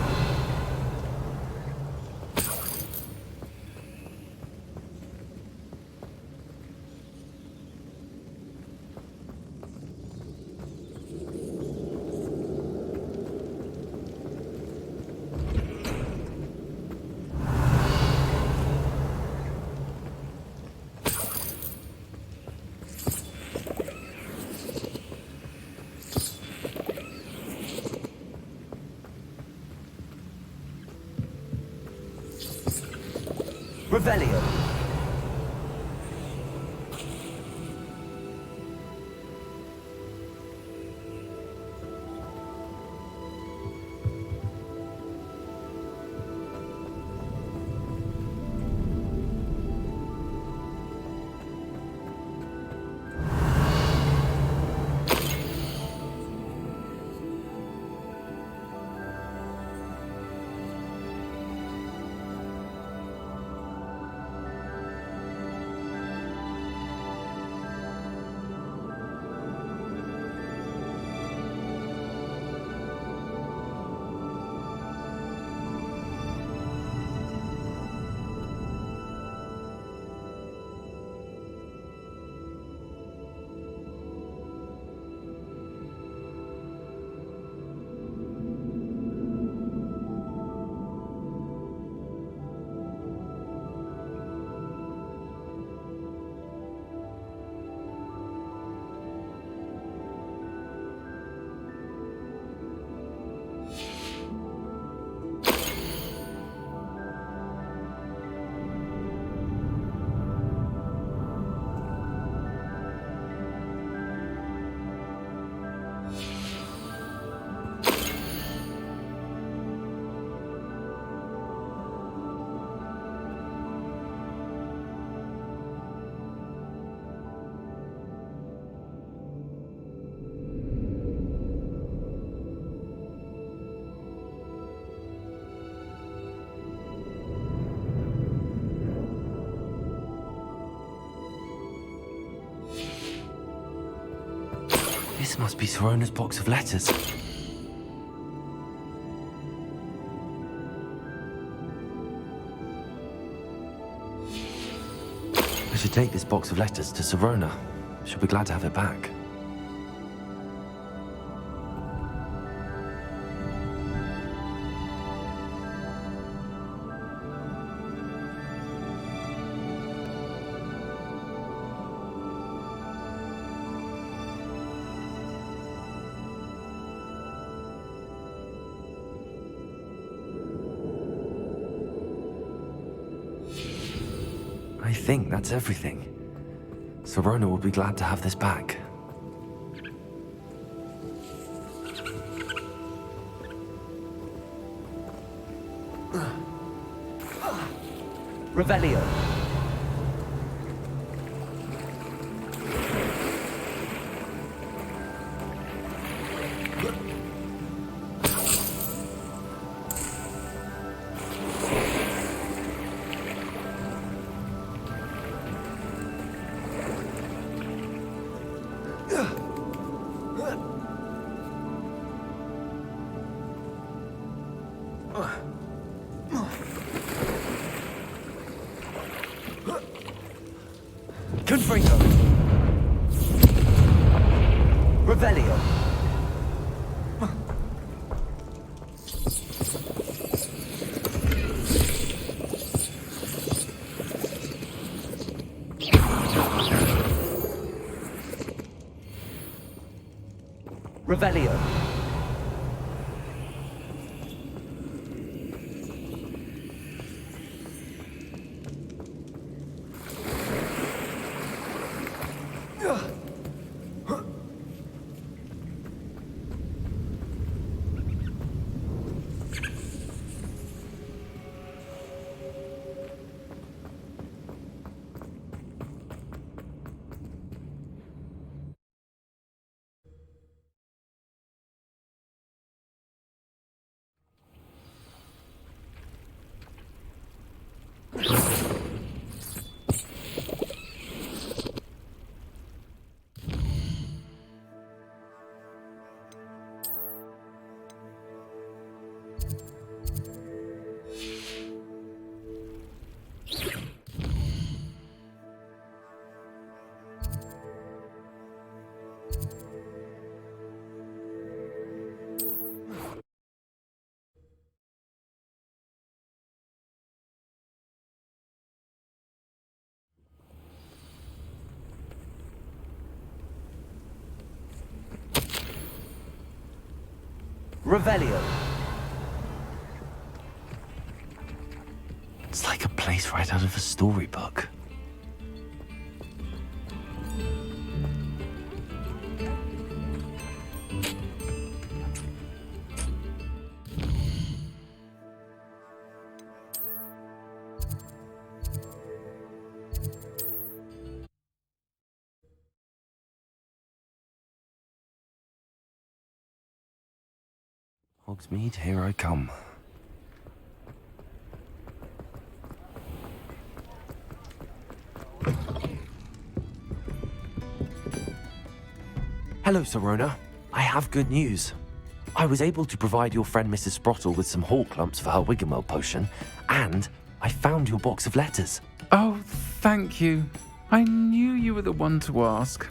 Revelio. This must be Sorona's box of letters. I should take this box of letters to Sorona. She'll be glad to have it back. I think that's everything. Sorona will be glad to have this back. Revelio. Confringo. Revelio. Revelio. Revelio. It's like a place right out of a storybook. Hogsmeade, here I come. Hello, Sirona. I have good news. I was able to provide your friend Mrs. Sprottle with some hawk lumps for her Wiggenweld potion, and I found your box of letters. Oh, thank you. I knew you were the one to ask.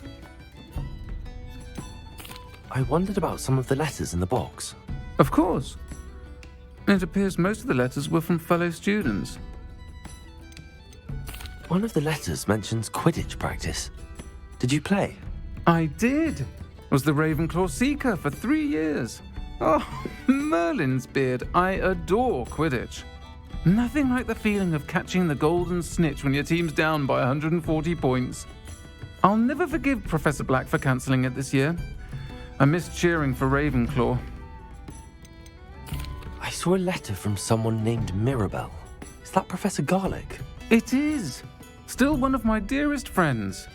I wondered about some of the letters in the box. Of course. It appears most of the letters were from fellow students. One of the letters mentions Quidditch practice. Did you play? I did. Was the Ravenclaw Seeker for 3 years. Oh, Merlin's beard. I adore Quidditch. Nothing like the feeling of catching the golden snitch when your team's down by 140 points. I'll never forgive Professor Black for cancelling it this year. I missed cheering for Ravenclaw. I saw a letter from someone named Mirabelle. Is that Professor Garlick? It is. Still one of my dearest friends.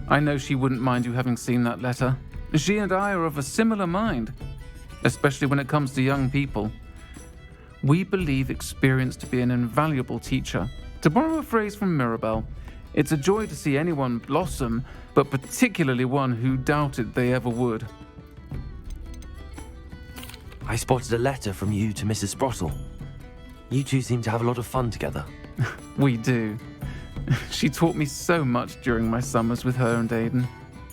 I know she wouldn't mind you having seen that letter. She and I are of a similar mind, especially when it comes to young people. We believe experience to be an invaluable teacher. To borrow a phrase from Mirabelle, it's a joy to see anyone blossom, but particularly one who doubted they ever would. I spotted a letter from you to Mrs. Sprottle. You two seem to have a lot of fun together. We do. She taught me so much during my summers with her and Aidan.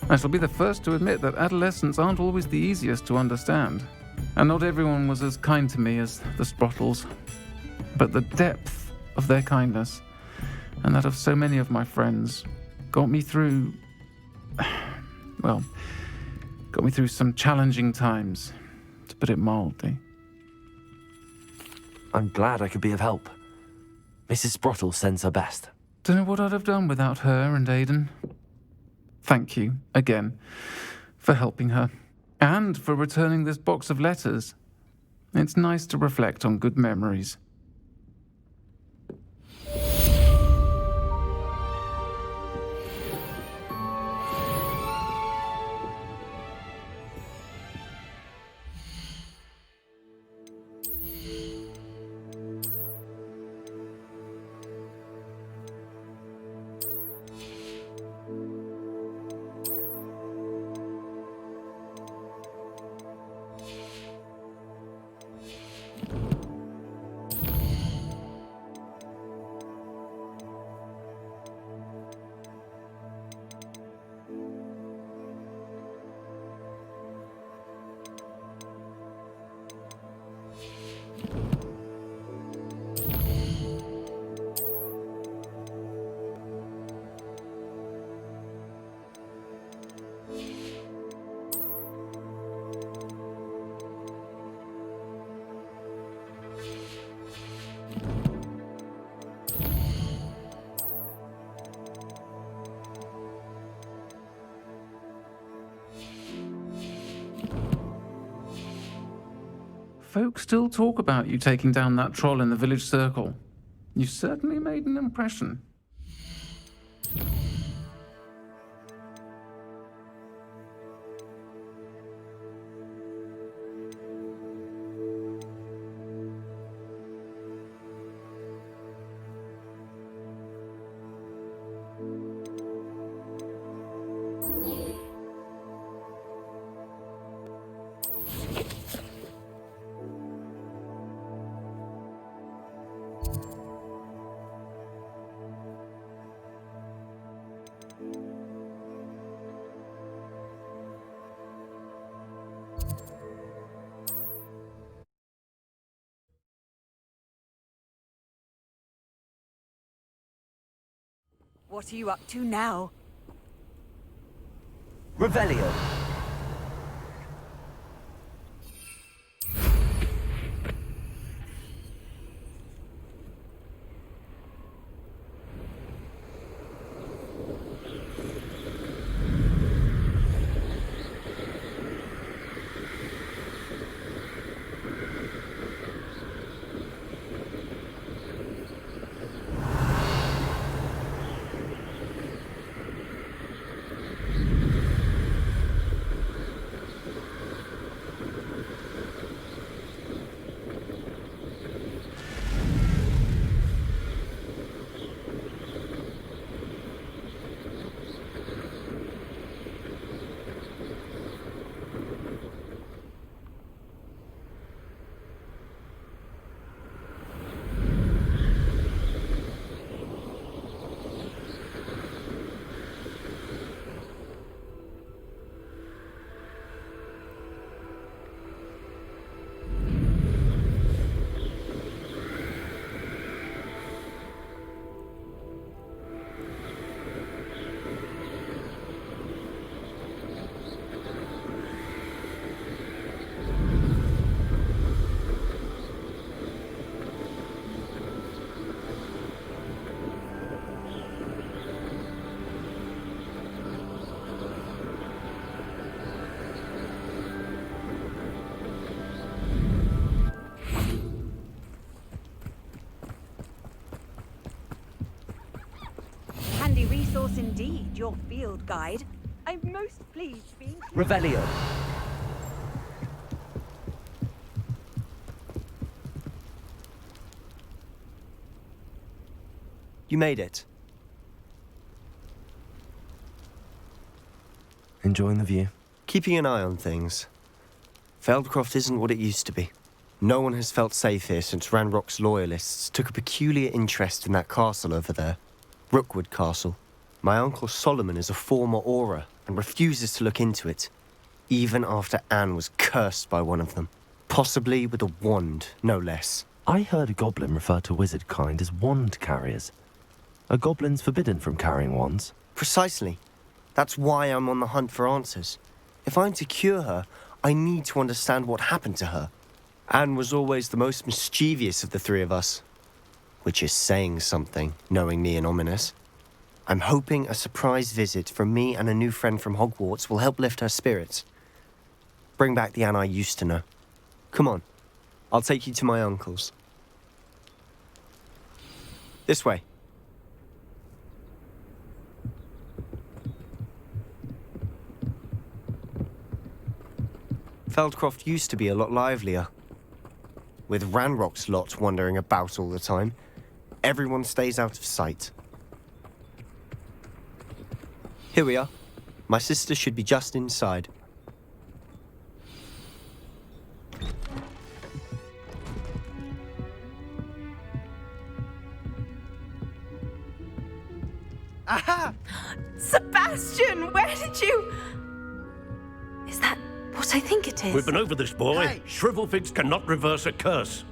I shall be the first to admit that adolescents aren't always the easiest to understand. And not everyone was as kind to me as the Sprottles. But the depth of their kindness, and that of so many of my friends, got me through some challenging times, to put it mildly. I'm glad I could be of help. Mrs. Sprottle sends her best. Don't know what I'd have done without her and Aidan. Thank you, again, for helping her, and for returning this box of letters. It's nice to reflect on good memories. Folk still talk about you taking down that troll in the village circle. You certainly made an impression. What are you up to now? Revelio. Handy resource indeed, your field guide. I'm most pleased being... Revelio. You made it. Enjoying the view? Keeping an eye on things. Feldcroft isn't what it used to be. No one has felt safe here since Ranrock's loyalists took a peculiar interest in that castle over there. Rookwood Castle. My uncle Solomon is a former Auror and refuses to look into it, even after Anne was cursed by one of them. Possibly with a wand, no less. I heard a goblin refer to wizard kind as wand carriers. Are goblins forbidden from carrying wands? Precisely. That's why I'm on the hunt for answers. If I'm to cure her, I need to understand what happened to her. Anne was always the most mischievous of the three of us. Which is saying something, knowing me and Ominous. I'm hoping a surprise visit from me and a new friend from Hogwarts will help lift her spirits. Bring back the Anne I used to know. Come on, I'll take you to my uncle's. This way. Feldcroft used to be a lot livelier. With Ranrock's lot wandering about all the time, everyone stays out of sight. Here we are. My sister should be just inside. Aha! Sebastian, where did you... Is that what I think it is? We've been over this, boy. Hey. Shrivelfigs cannot reverse a curse.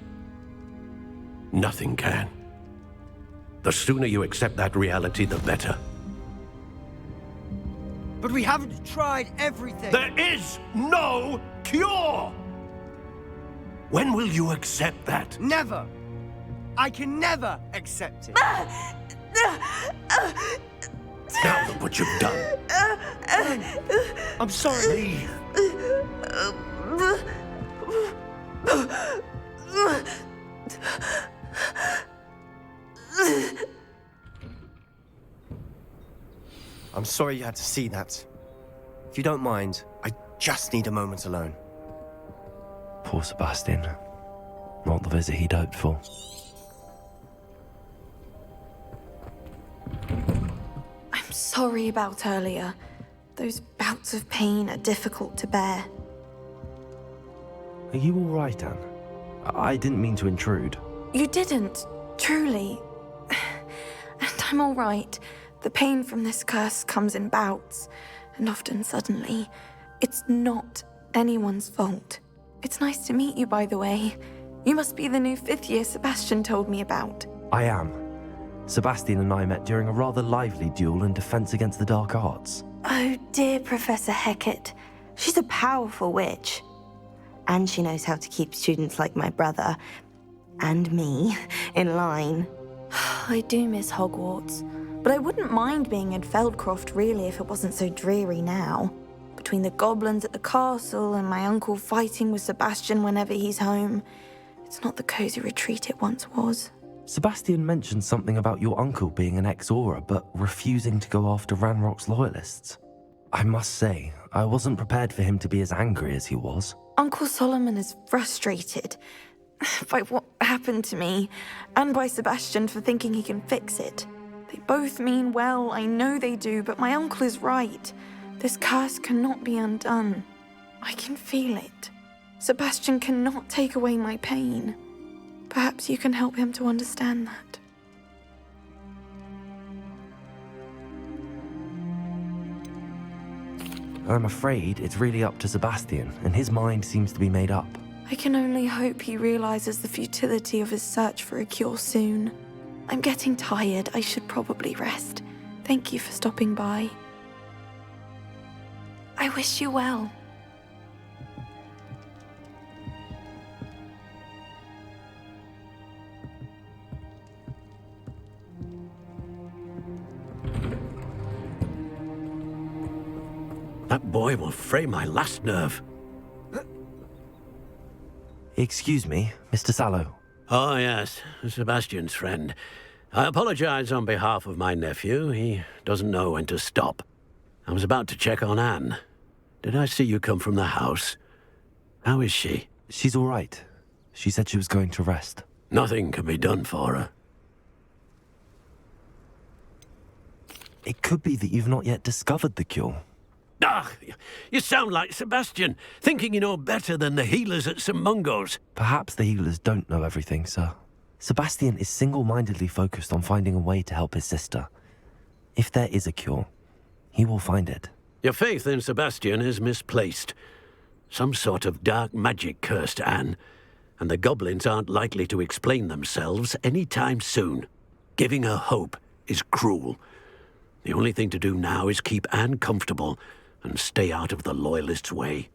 Nothing can. The sooner you accept that reality, the better. But we haven't tried everything. There is no cure! When will you accept that? Never. I can never accept it. Now look what you've done. I'm sorry. Leave. I'm sorry you had to see that. If you don't mind, I just need a moment alone. Poor Sebastian. Not the visit he'd hoped for. I'm sorry about earlier. Those bouts of pain are difficult to bear. Are you all right, Anne? I didn't mean to intrude. You didn't, truly. And I'm all right. The pain from this curse comes in bouts, and often suddenly. It's not anyone's fault. It's nice to meet you, by the way. You must be the new 5th year Sebastian told me about. I am. Sebastian and I met during a rather lively duel in Defense Against the Dark Arts. Oh, dear Professor Hecat. She's a powerful witch. And she knows how to keep students like my brother, and me, in line. I do miss Hogwarts, but I wouldn't mind being in Feldcroft, really, if it wasn't so dreary now. Between the goblins at the castle and my uncle fighting with Sebastian whenever he's home, it's not the cozy retreat it once was. Sebastian mentioned something about your uncle being an ex-Auror, but refusing to go after Ranrock's loyalists. I must say, I wasn't prepared for him to be as angry as he was. Uncle Solomon is frustrated by what happened to me, and by Sebastian for thinking he can fix it. They both mean well, I know they do, but my uncle is right. This curse cannot be undone. I can feel it. Sebastian cannot take away my pain. Perhaps you can help him to understand that. I'm afraid it's really up to Sebastian, and his mind seems to be made up. I can only hope he realizes the futility of his search for a cure soon. I'm getting tired. I should probably rest. Thank you for stopping by. I wish you well. That boy will fray my last nerve. Excuse me, Mr. Sallow. Oh, yes, Sebastian's friend. I apologize on behalf of my nephew. He doesn't know when to stop. I was about to check on Anne. Did I see you come from the house? How is she? She's all right. She said she was going to rest. Nothing can be done for her. It could be that you've not yet discovered the cure. Ah, you sound like Sebastian, thinking you know better than the healers at St. Mungo's. Perhaps the healers don't know everything, sir. Sebastian is single-mindedly focused on finding a way to help his sister. If there is a cure, he will find it. Your faith in Sebastian is misplaced. Some sort of dark magic cursed Anne, and the goblins aren't likely to explain themselves any time soon. Giving her hope is cruel. The only thing to do now is keep Anne comfortable and stay out of the Loyalists' way.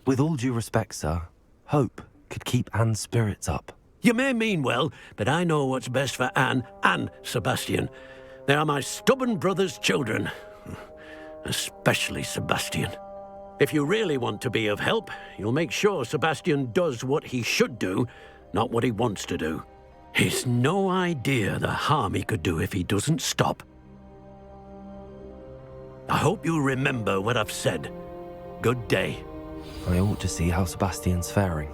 With all due respect, sir, hope could keep Anne's spirits up. You may mean well, but I know what's best for Anne and Sebastian. They are my stubborn brother's children. Especially Sebastian. If you really want to be of help, you'll make sure Sebastian does what he should do, not what he wants to do. He's no idea the harm he could do if he doesn't stop. I hope you'll remember what I've said. Good day. I ought to see how Sebastian's faring.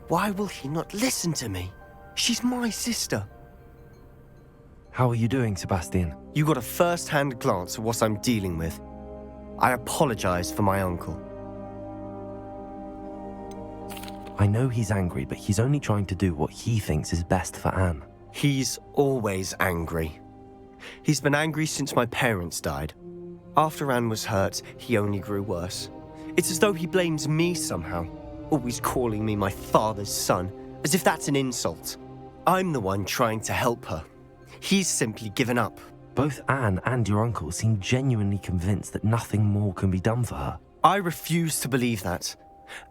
Why will he not listen to me? She's my sister. How are you doing, Sebastian? You got a first-hand glance at what I'm dealing with. I apologize for my uncle. I know he's angry, but he's only trying to do what he thinks is best for Anne. He's always angry. He's been angry since my parents died. After Anne was hurt, he only grew worse. It's as though he blames me somehow, always calling me my father's son, as if that's an insult. I'm the one trying to help her. He's simply given up. Both Anne and your uncle seem genuinely convinced that nothing more can be done for her. I refuse to believe that.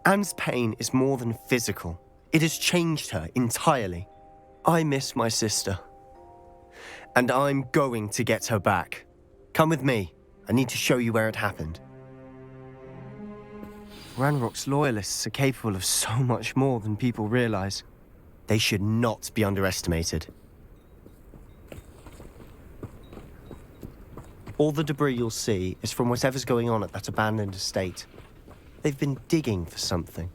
Anne's pain is more than physical. It has changed her entirely. I miss my sister. And I'm going to get her back. Come with me. I need to show you where it happened. Ranrock's loyalists are capable of so much more than people realize. They should not be underestimated. All the debris you'll see is from whatever's going on at that abandoned estate. They've been digging for something.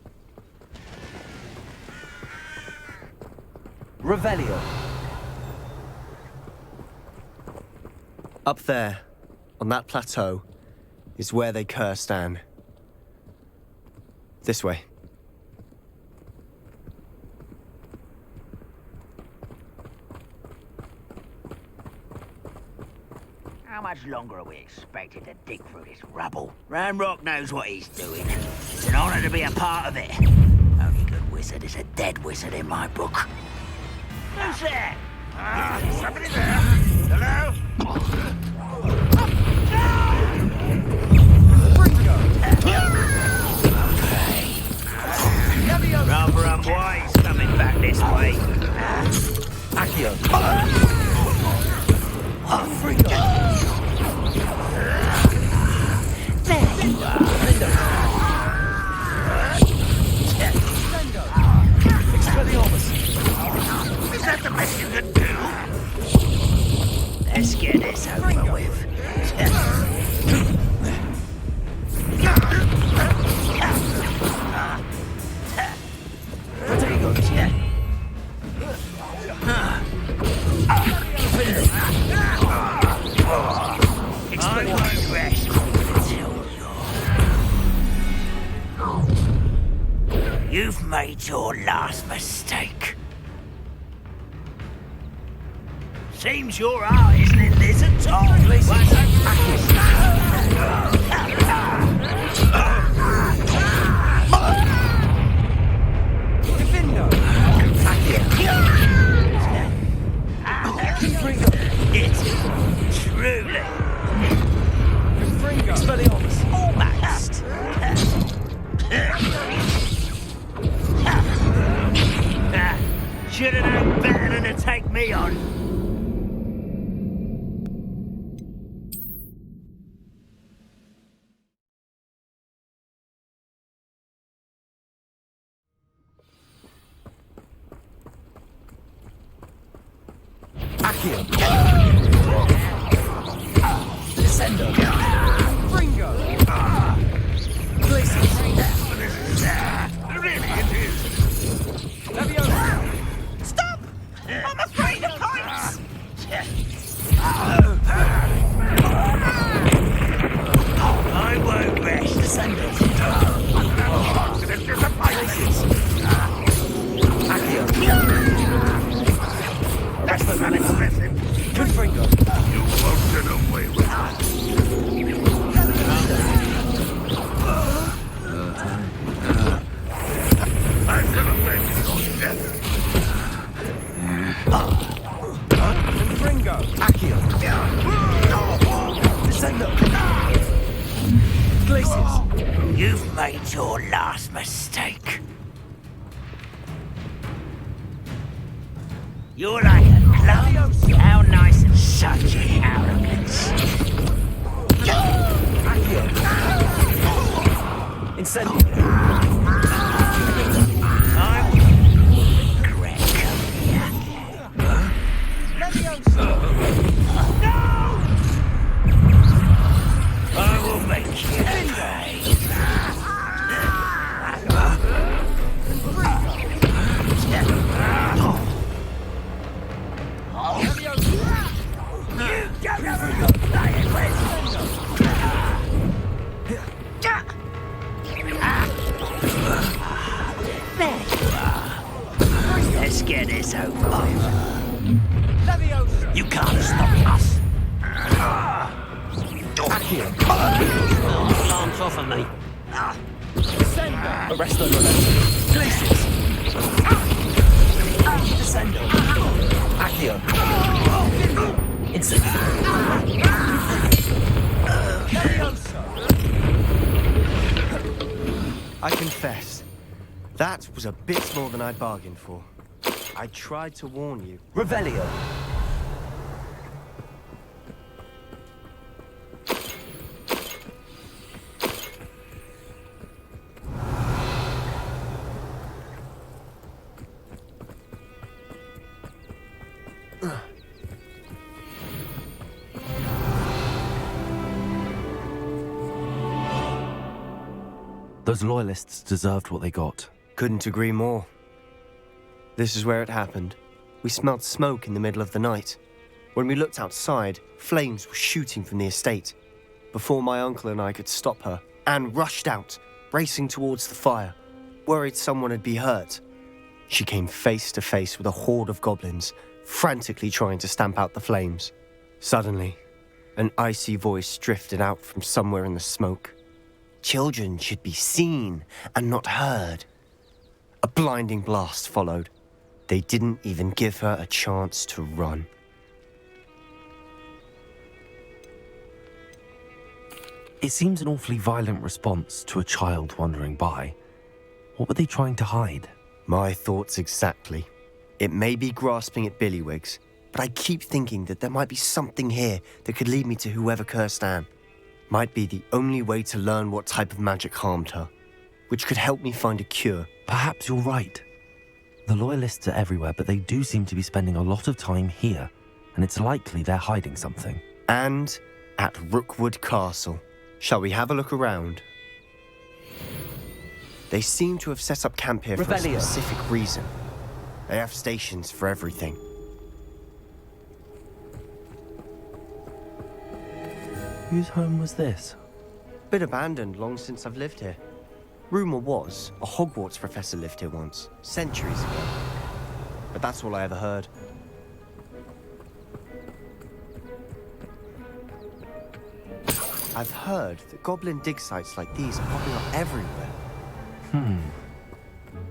Revelio. Up there, on that plateau, is where they cursed Anne. This way. How much longer are we expected to dig through this rubble? Ranrock knows what he's doing. It's an honor to be a part of it. Only good wizard is a dead wizard in my book. Who's there? Somebody there? Hello? Rather unwise coming back this way. Accio. There you are. Is that the best you can do? Let's get this over with. You've made your last mistake. Seems your art isn't in this at all. Truly. Almost. Should have known better than to take me on. Accio. Descendo. Fringo. Glacius. Stop! I'm afraid of heights! I won't rest. Descendo. Accio. That's the man impressive. Good Fringo. You won't get away with it. I'm gonna make your death. Fringo. Accio. Descendo. Glacius. You've made your last mistake. You're like a clown. How nice and such arrogance. Accio. Incendio. I regret coming here. No! I will make you pay. Let's get this over with. You can't stop us. Alarms off of me. Arrest the Glacius. Descendo. Accio. Incendio. I confess, that was a bit more than I'd bargained for. I tried to warn you. Revelio. Those loyalists deserved what they got. Couldn't agree more. This is where it happened. We smelled smoke in the middle of the night. When we looked outside, flames were shooting from the estate. Before my uncle and I could stop her, Anne rushed out, racing towards the fire, worried someone had been hurt. She came face to face with a horde of goblins, frantically trying to stamp out the flames. Suddenly, an icy voice drifted out from somewhere in the smoke. Children should be seen and not heard. A blinding blast followed. They didn't even give her a chance to run. It seems an awfully violent response to a child wandering by. What were they trying to hide? My thoughts exactly. It may be grasping at billywhigs, but I keep thinking that there might be something here that could lead me to whoever cursed Anne. Might be the only way to learn what type of magic harmed her, which could help me find a cure. Perhaps you're right. The loyalists are everywhere, but they do seem to be spending a lot of time here, and it's likely they're hiding something. And at Rookwood Castle. Shall we have a look around? They seem to have set up camp here for a specific reason. They have stations for everything. Whose home was this? Been abandoned long since I've lived here. Rumour was, a Hogwarts professor lived here once, centuries ago. But that's all I ever heard. I've heard that goblin dig sites like these are popping up everywhere.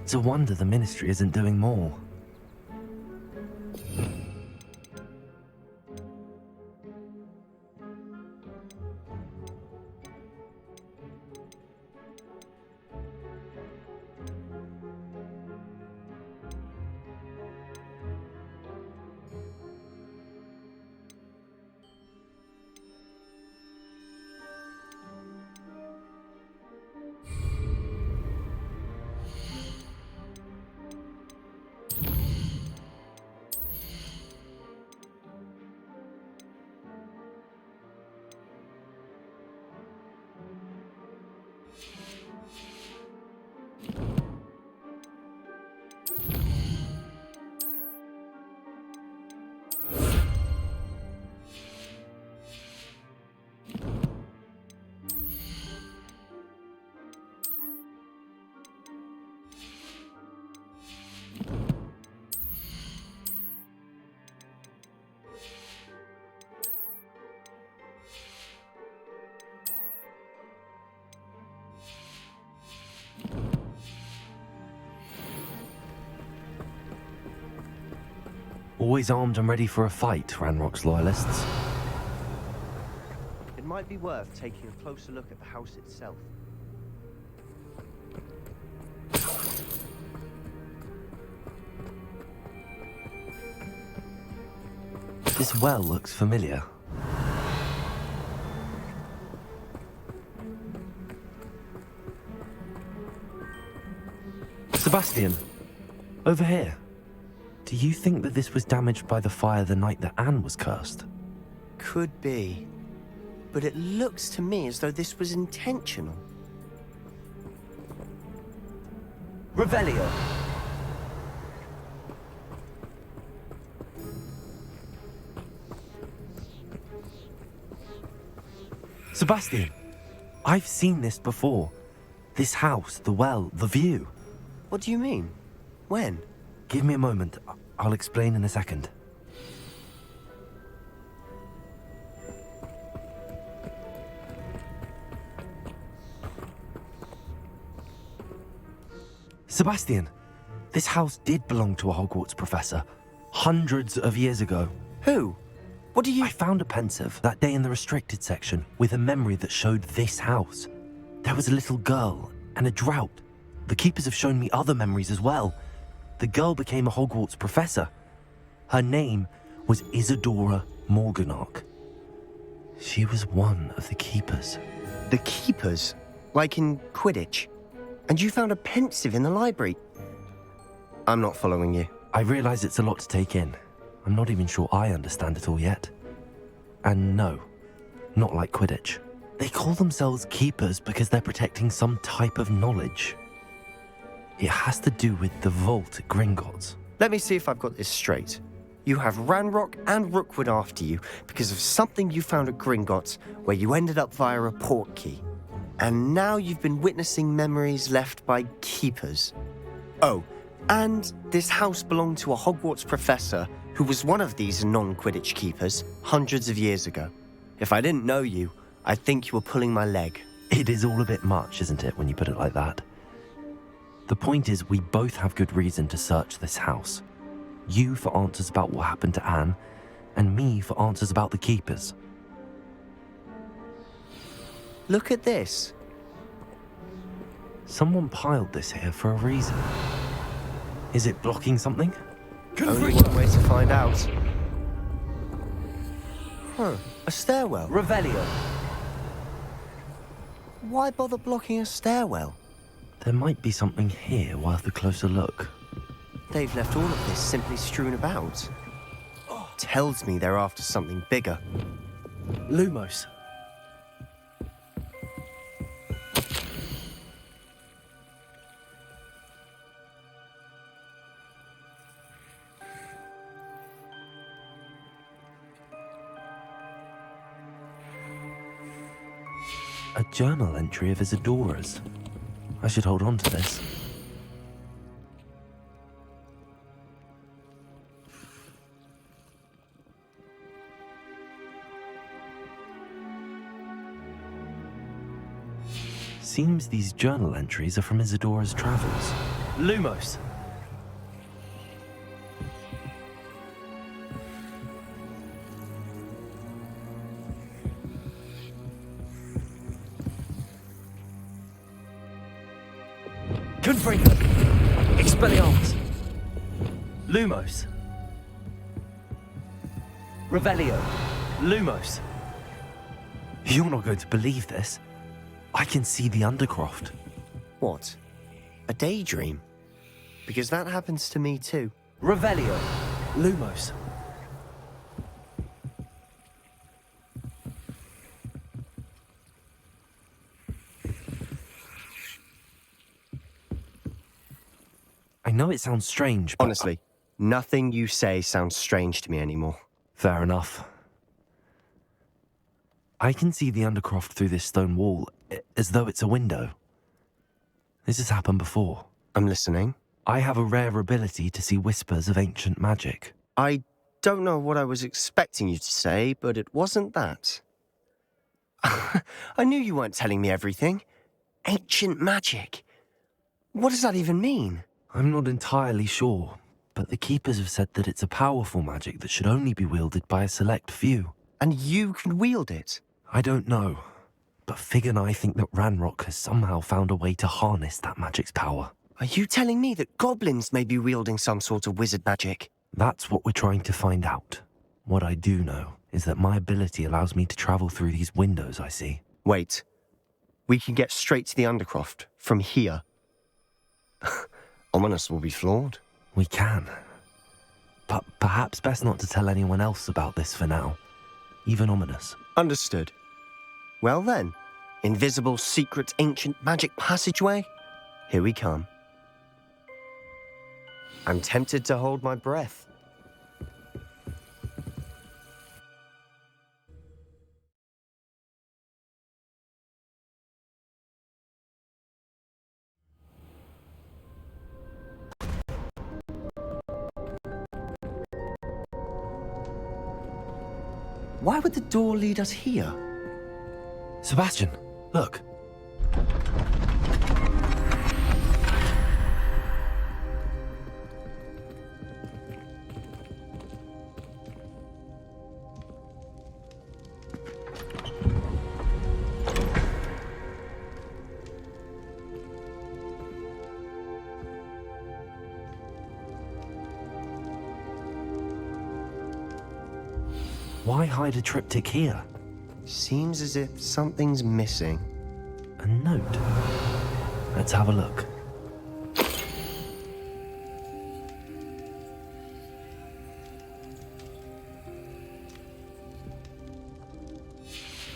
It's a wonder the Ministry isn't doing more. Always armed and ready for a fight, Ranrock's loyalists. It might be worth taking a closer look at the house itself. This well looks familiar. Sebastian, over here. Do you think that this was damaged by the fire the night that Anne was cursed? Could be. But it looks to me as though this was intentional. Revelio. Sebastian, I've seen this before. This house, the well, the view. What do you mean? When? Give me a moment. I'll explain in a second. Sebastian, this house did belong to a Hogwarts professor. Hundreds of years ago. Who? What do you... I found a pensive that day in the restricted section with a memory that showed this house. There was a little girl and a drought. The keepers have shown me other memories as well. The girl became a Hogwarts professor. Her name was Isadora Morganach. She was one of the keepers. The keepers? Like in Quidditch? And you found a pensive in the library? I'm not following you. I realize it's a lot to take in. I'm not even sure I understand it all yet. And no, not like Quidditch. They call themselves keepers because they're protecting some type of knowledge. It has to do with the vault at Gringotts. Let me see if I've got this straight. You have Ranrock and Rookwood after you because of something you found at Gringotts where you ended up via a port key. And now you've been witnessing memories left by keepers. Oh, and this house belonged to a Hogwarts professor who was one of these non-Quidditch keepers hundreds of years ago. If I didn't know you, I'd think you were pulling my leg. It is all a bit much, isn't it, when you put it like that? The point is, we both have good reason to search this house. You for answers about what happened to Anne, and me for answers about the keepers. Look at this. Someone piled this here for a reason. Is it blocking something? Only one way to find out. A stairwell. Revelio. Why bother blocking a stairwell? There might be something here worth a closer look. They've left all of this simply strewn about. Tells me they're after something bigger. Lumos. A journal entry of Isadora's. I should hold on to this. Seems these journal entries are from Isadora's travels. Lumos. Confringo. Expelliarmus. Lumos. Revelio. Lumos. You're not going to believe this. I can see the Undercroft. What? A daydream? Because that happens to me too. Revelio. Lumos. I know it sounds strange, but... Honestly, nothing you say sounds strange to me anymore. Fair enough. I can see the Undercroft through this stone wall, as though it's a window. This has happened before. I'm listening. I have a rare ability to see whispers of ancient magic. I don't know what I was expecting you to say, but it wasn't that. I knew you weren't telling me everything. Ancient magic. What does that even mean? I'm not entirely sure, but the Keepers have said that it's a powerful magic that should only be wielded by a select few. And you can wield it? I don't know, but Fig and I think that Ranrock has somehow found a way to harness that magic's power. Are you telling me that goblins may be wielding some sort of wizard magic? That's what we're trying to find out. What I do know is that my ability allows me to travel through these windows I see. Wait. We can get straight to the Undercroft from here. Ominous will be flawed. We can. But perhaps best not to tell anyone else about this for now. Even Ominous. Understood. Well then, invisible, secret, ancient magic passageway? Here we come. I'm tempted to hold my breath. Why would the door lead us here? Sebastian, look. Why hide a triptych here? Seems as if something's missing. A note. Let's have a look.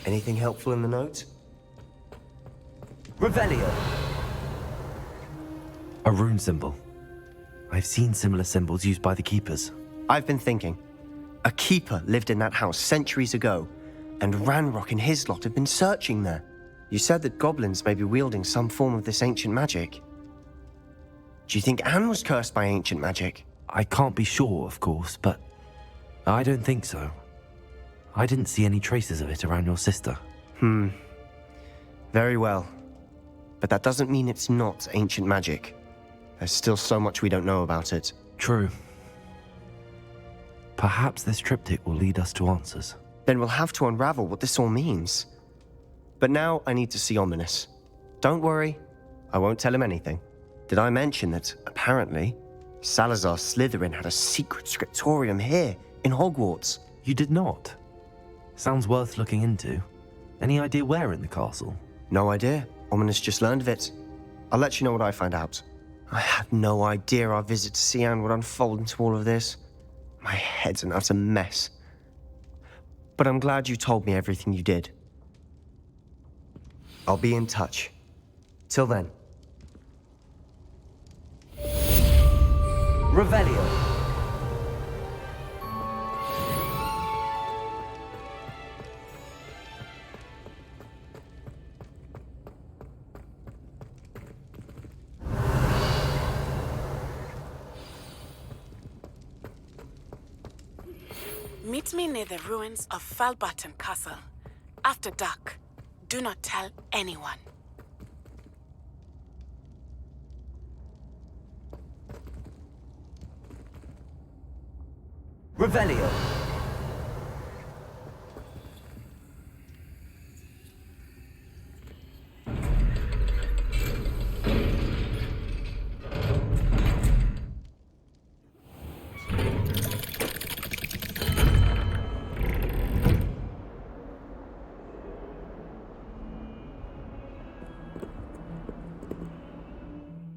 Anything helpful in the note? Revelio. A rune symbol. I've seen similar symbols used by the keepers. I've been thinking. A keeper lived in that house centuries ago, and Ranrock and his lot have been searching there. You said that goblins may be wielding some form of this ancient magic. Do you think Anne was cursed by ancient magic? I can't be sure, of course, but I don't think so. I didn't see any traces of it around your sister. Very well. But that doesn't mean it's not ancient magic. There's still so much we don't know about it. True. Perhaps this triptych will lead us to answers. Then we'll have to unravel what this all means. But now I need to see Ominous. Don't worry, I won't tell him anything. Did I mention that, apparently, Salazar Slytherin had a secret scriptorium here, in Hogwarts? You did not? Sounds worth looking into. Any idea where in the castle? No idea. Ominous just learned of it. I'll let you know what I find out. I had no idea our visit to see Anne would unfold into all of this. My head's an utter mess. But I'm glad you told me everything you did. I'll be in touch. Till then. Revelio. Meet me near the ruins of Falbaton Castle. After dark. Do not tell anyone. Revelio.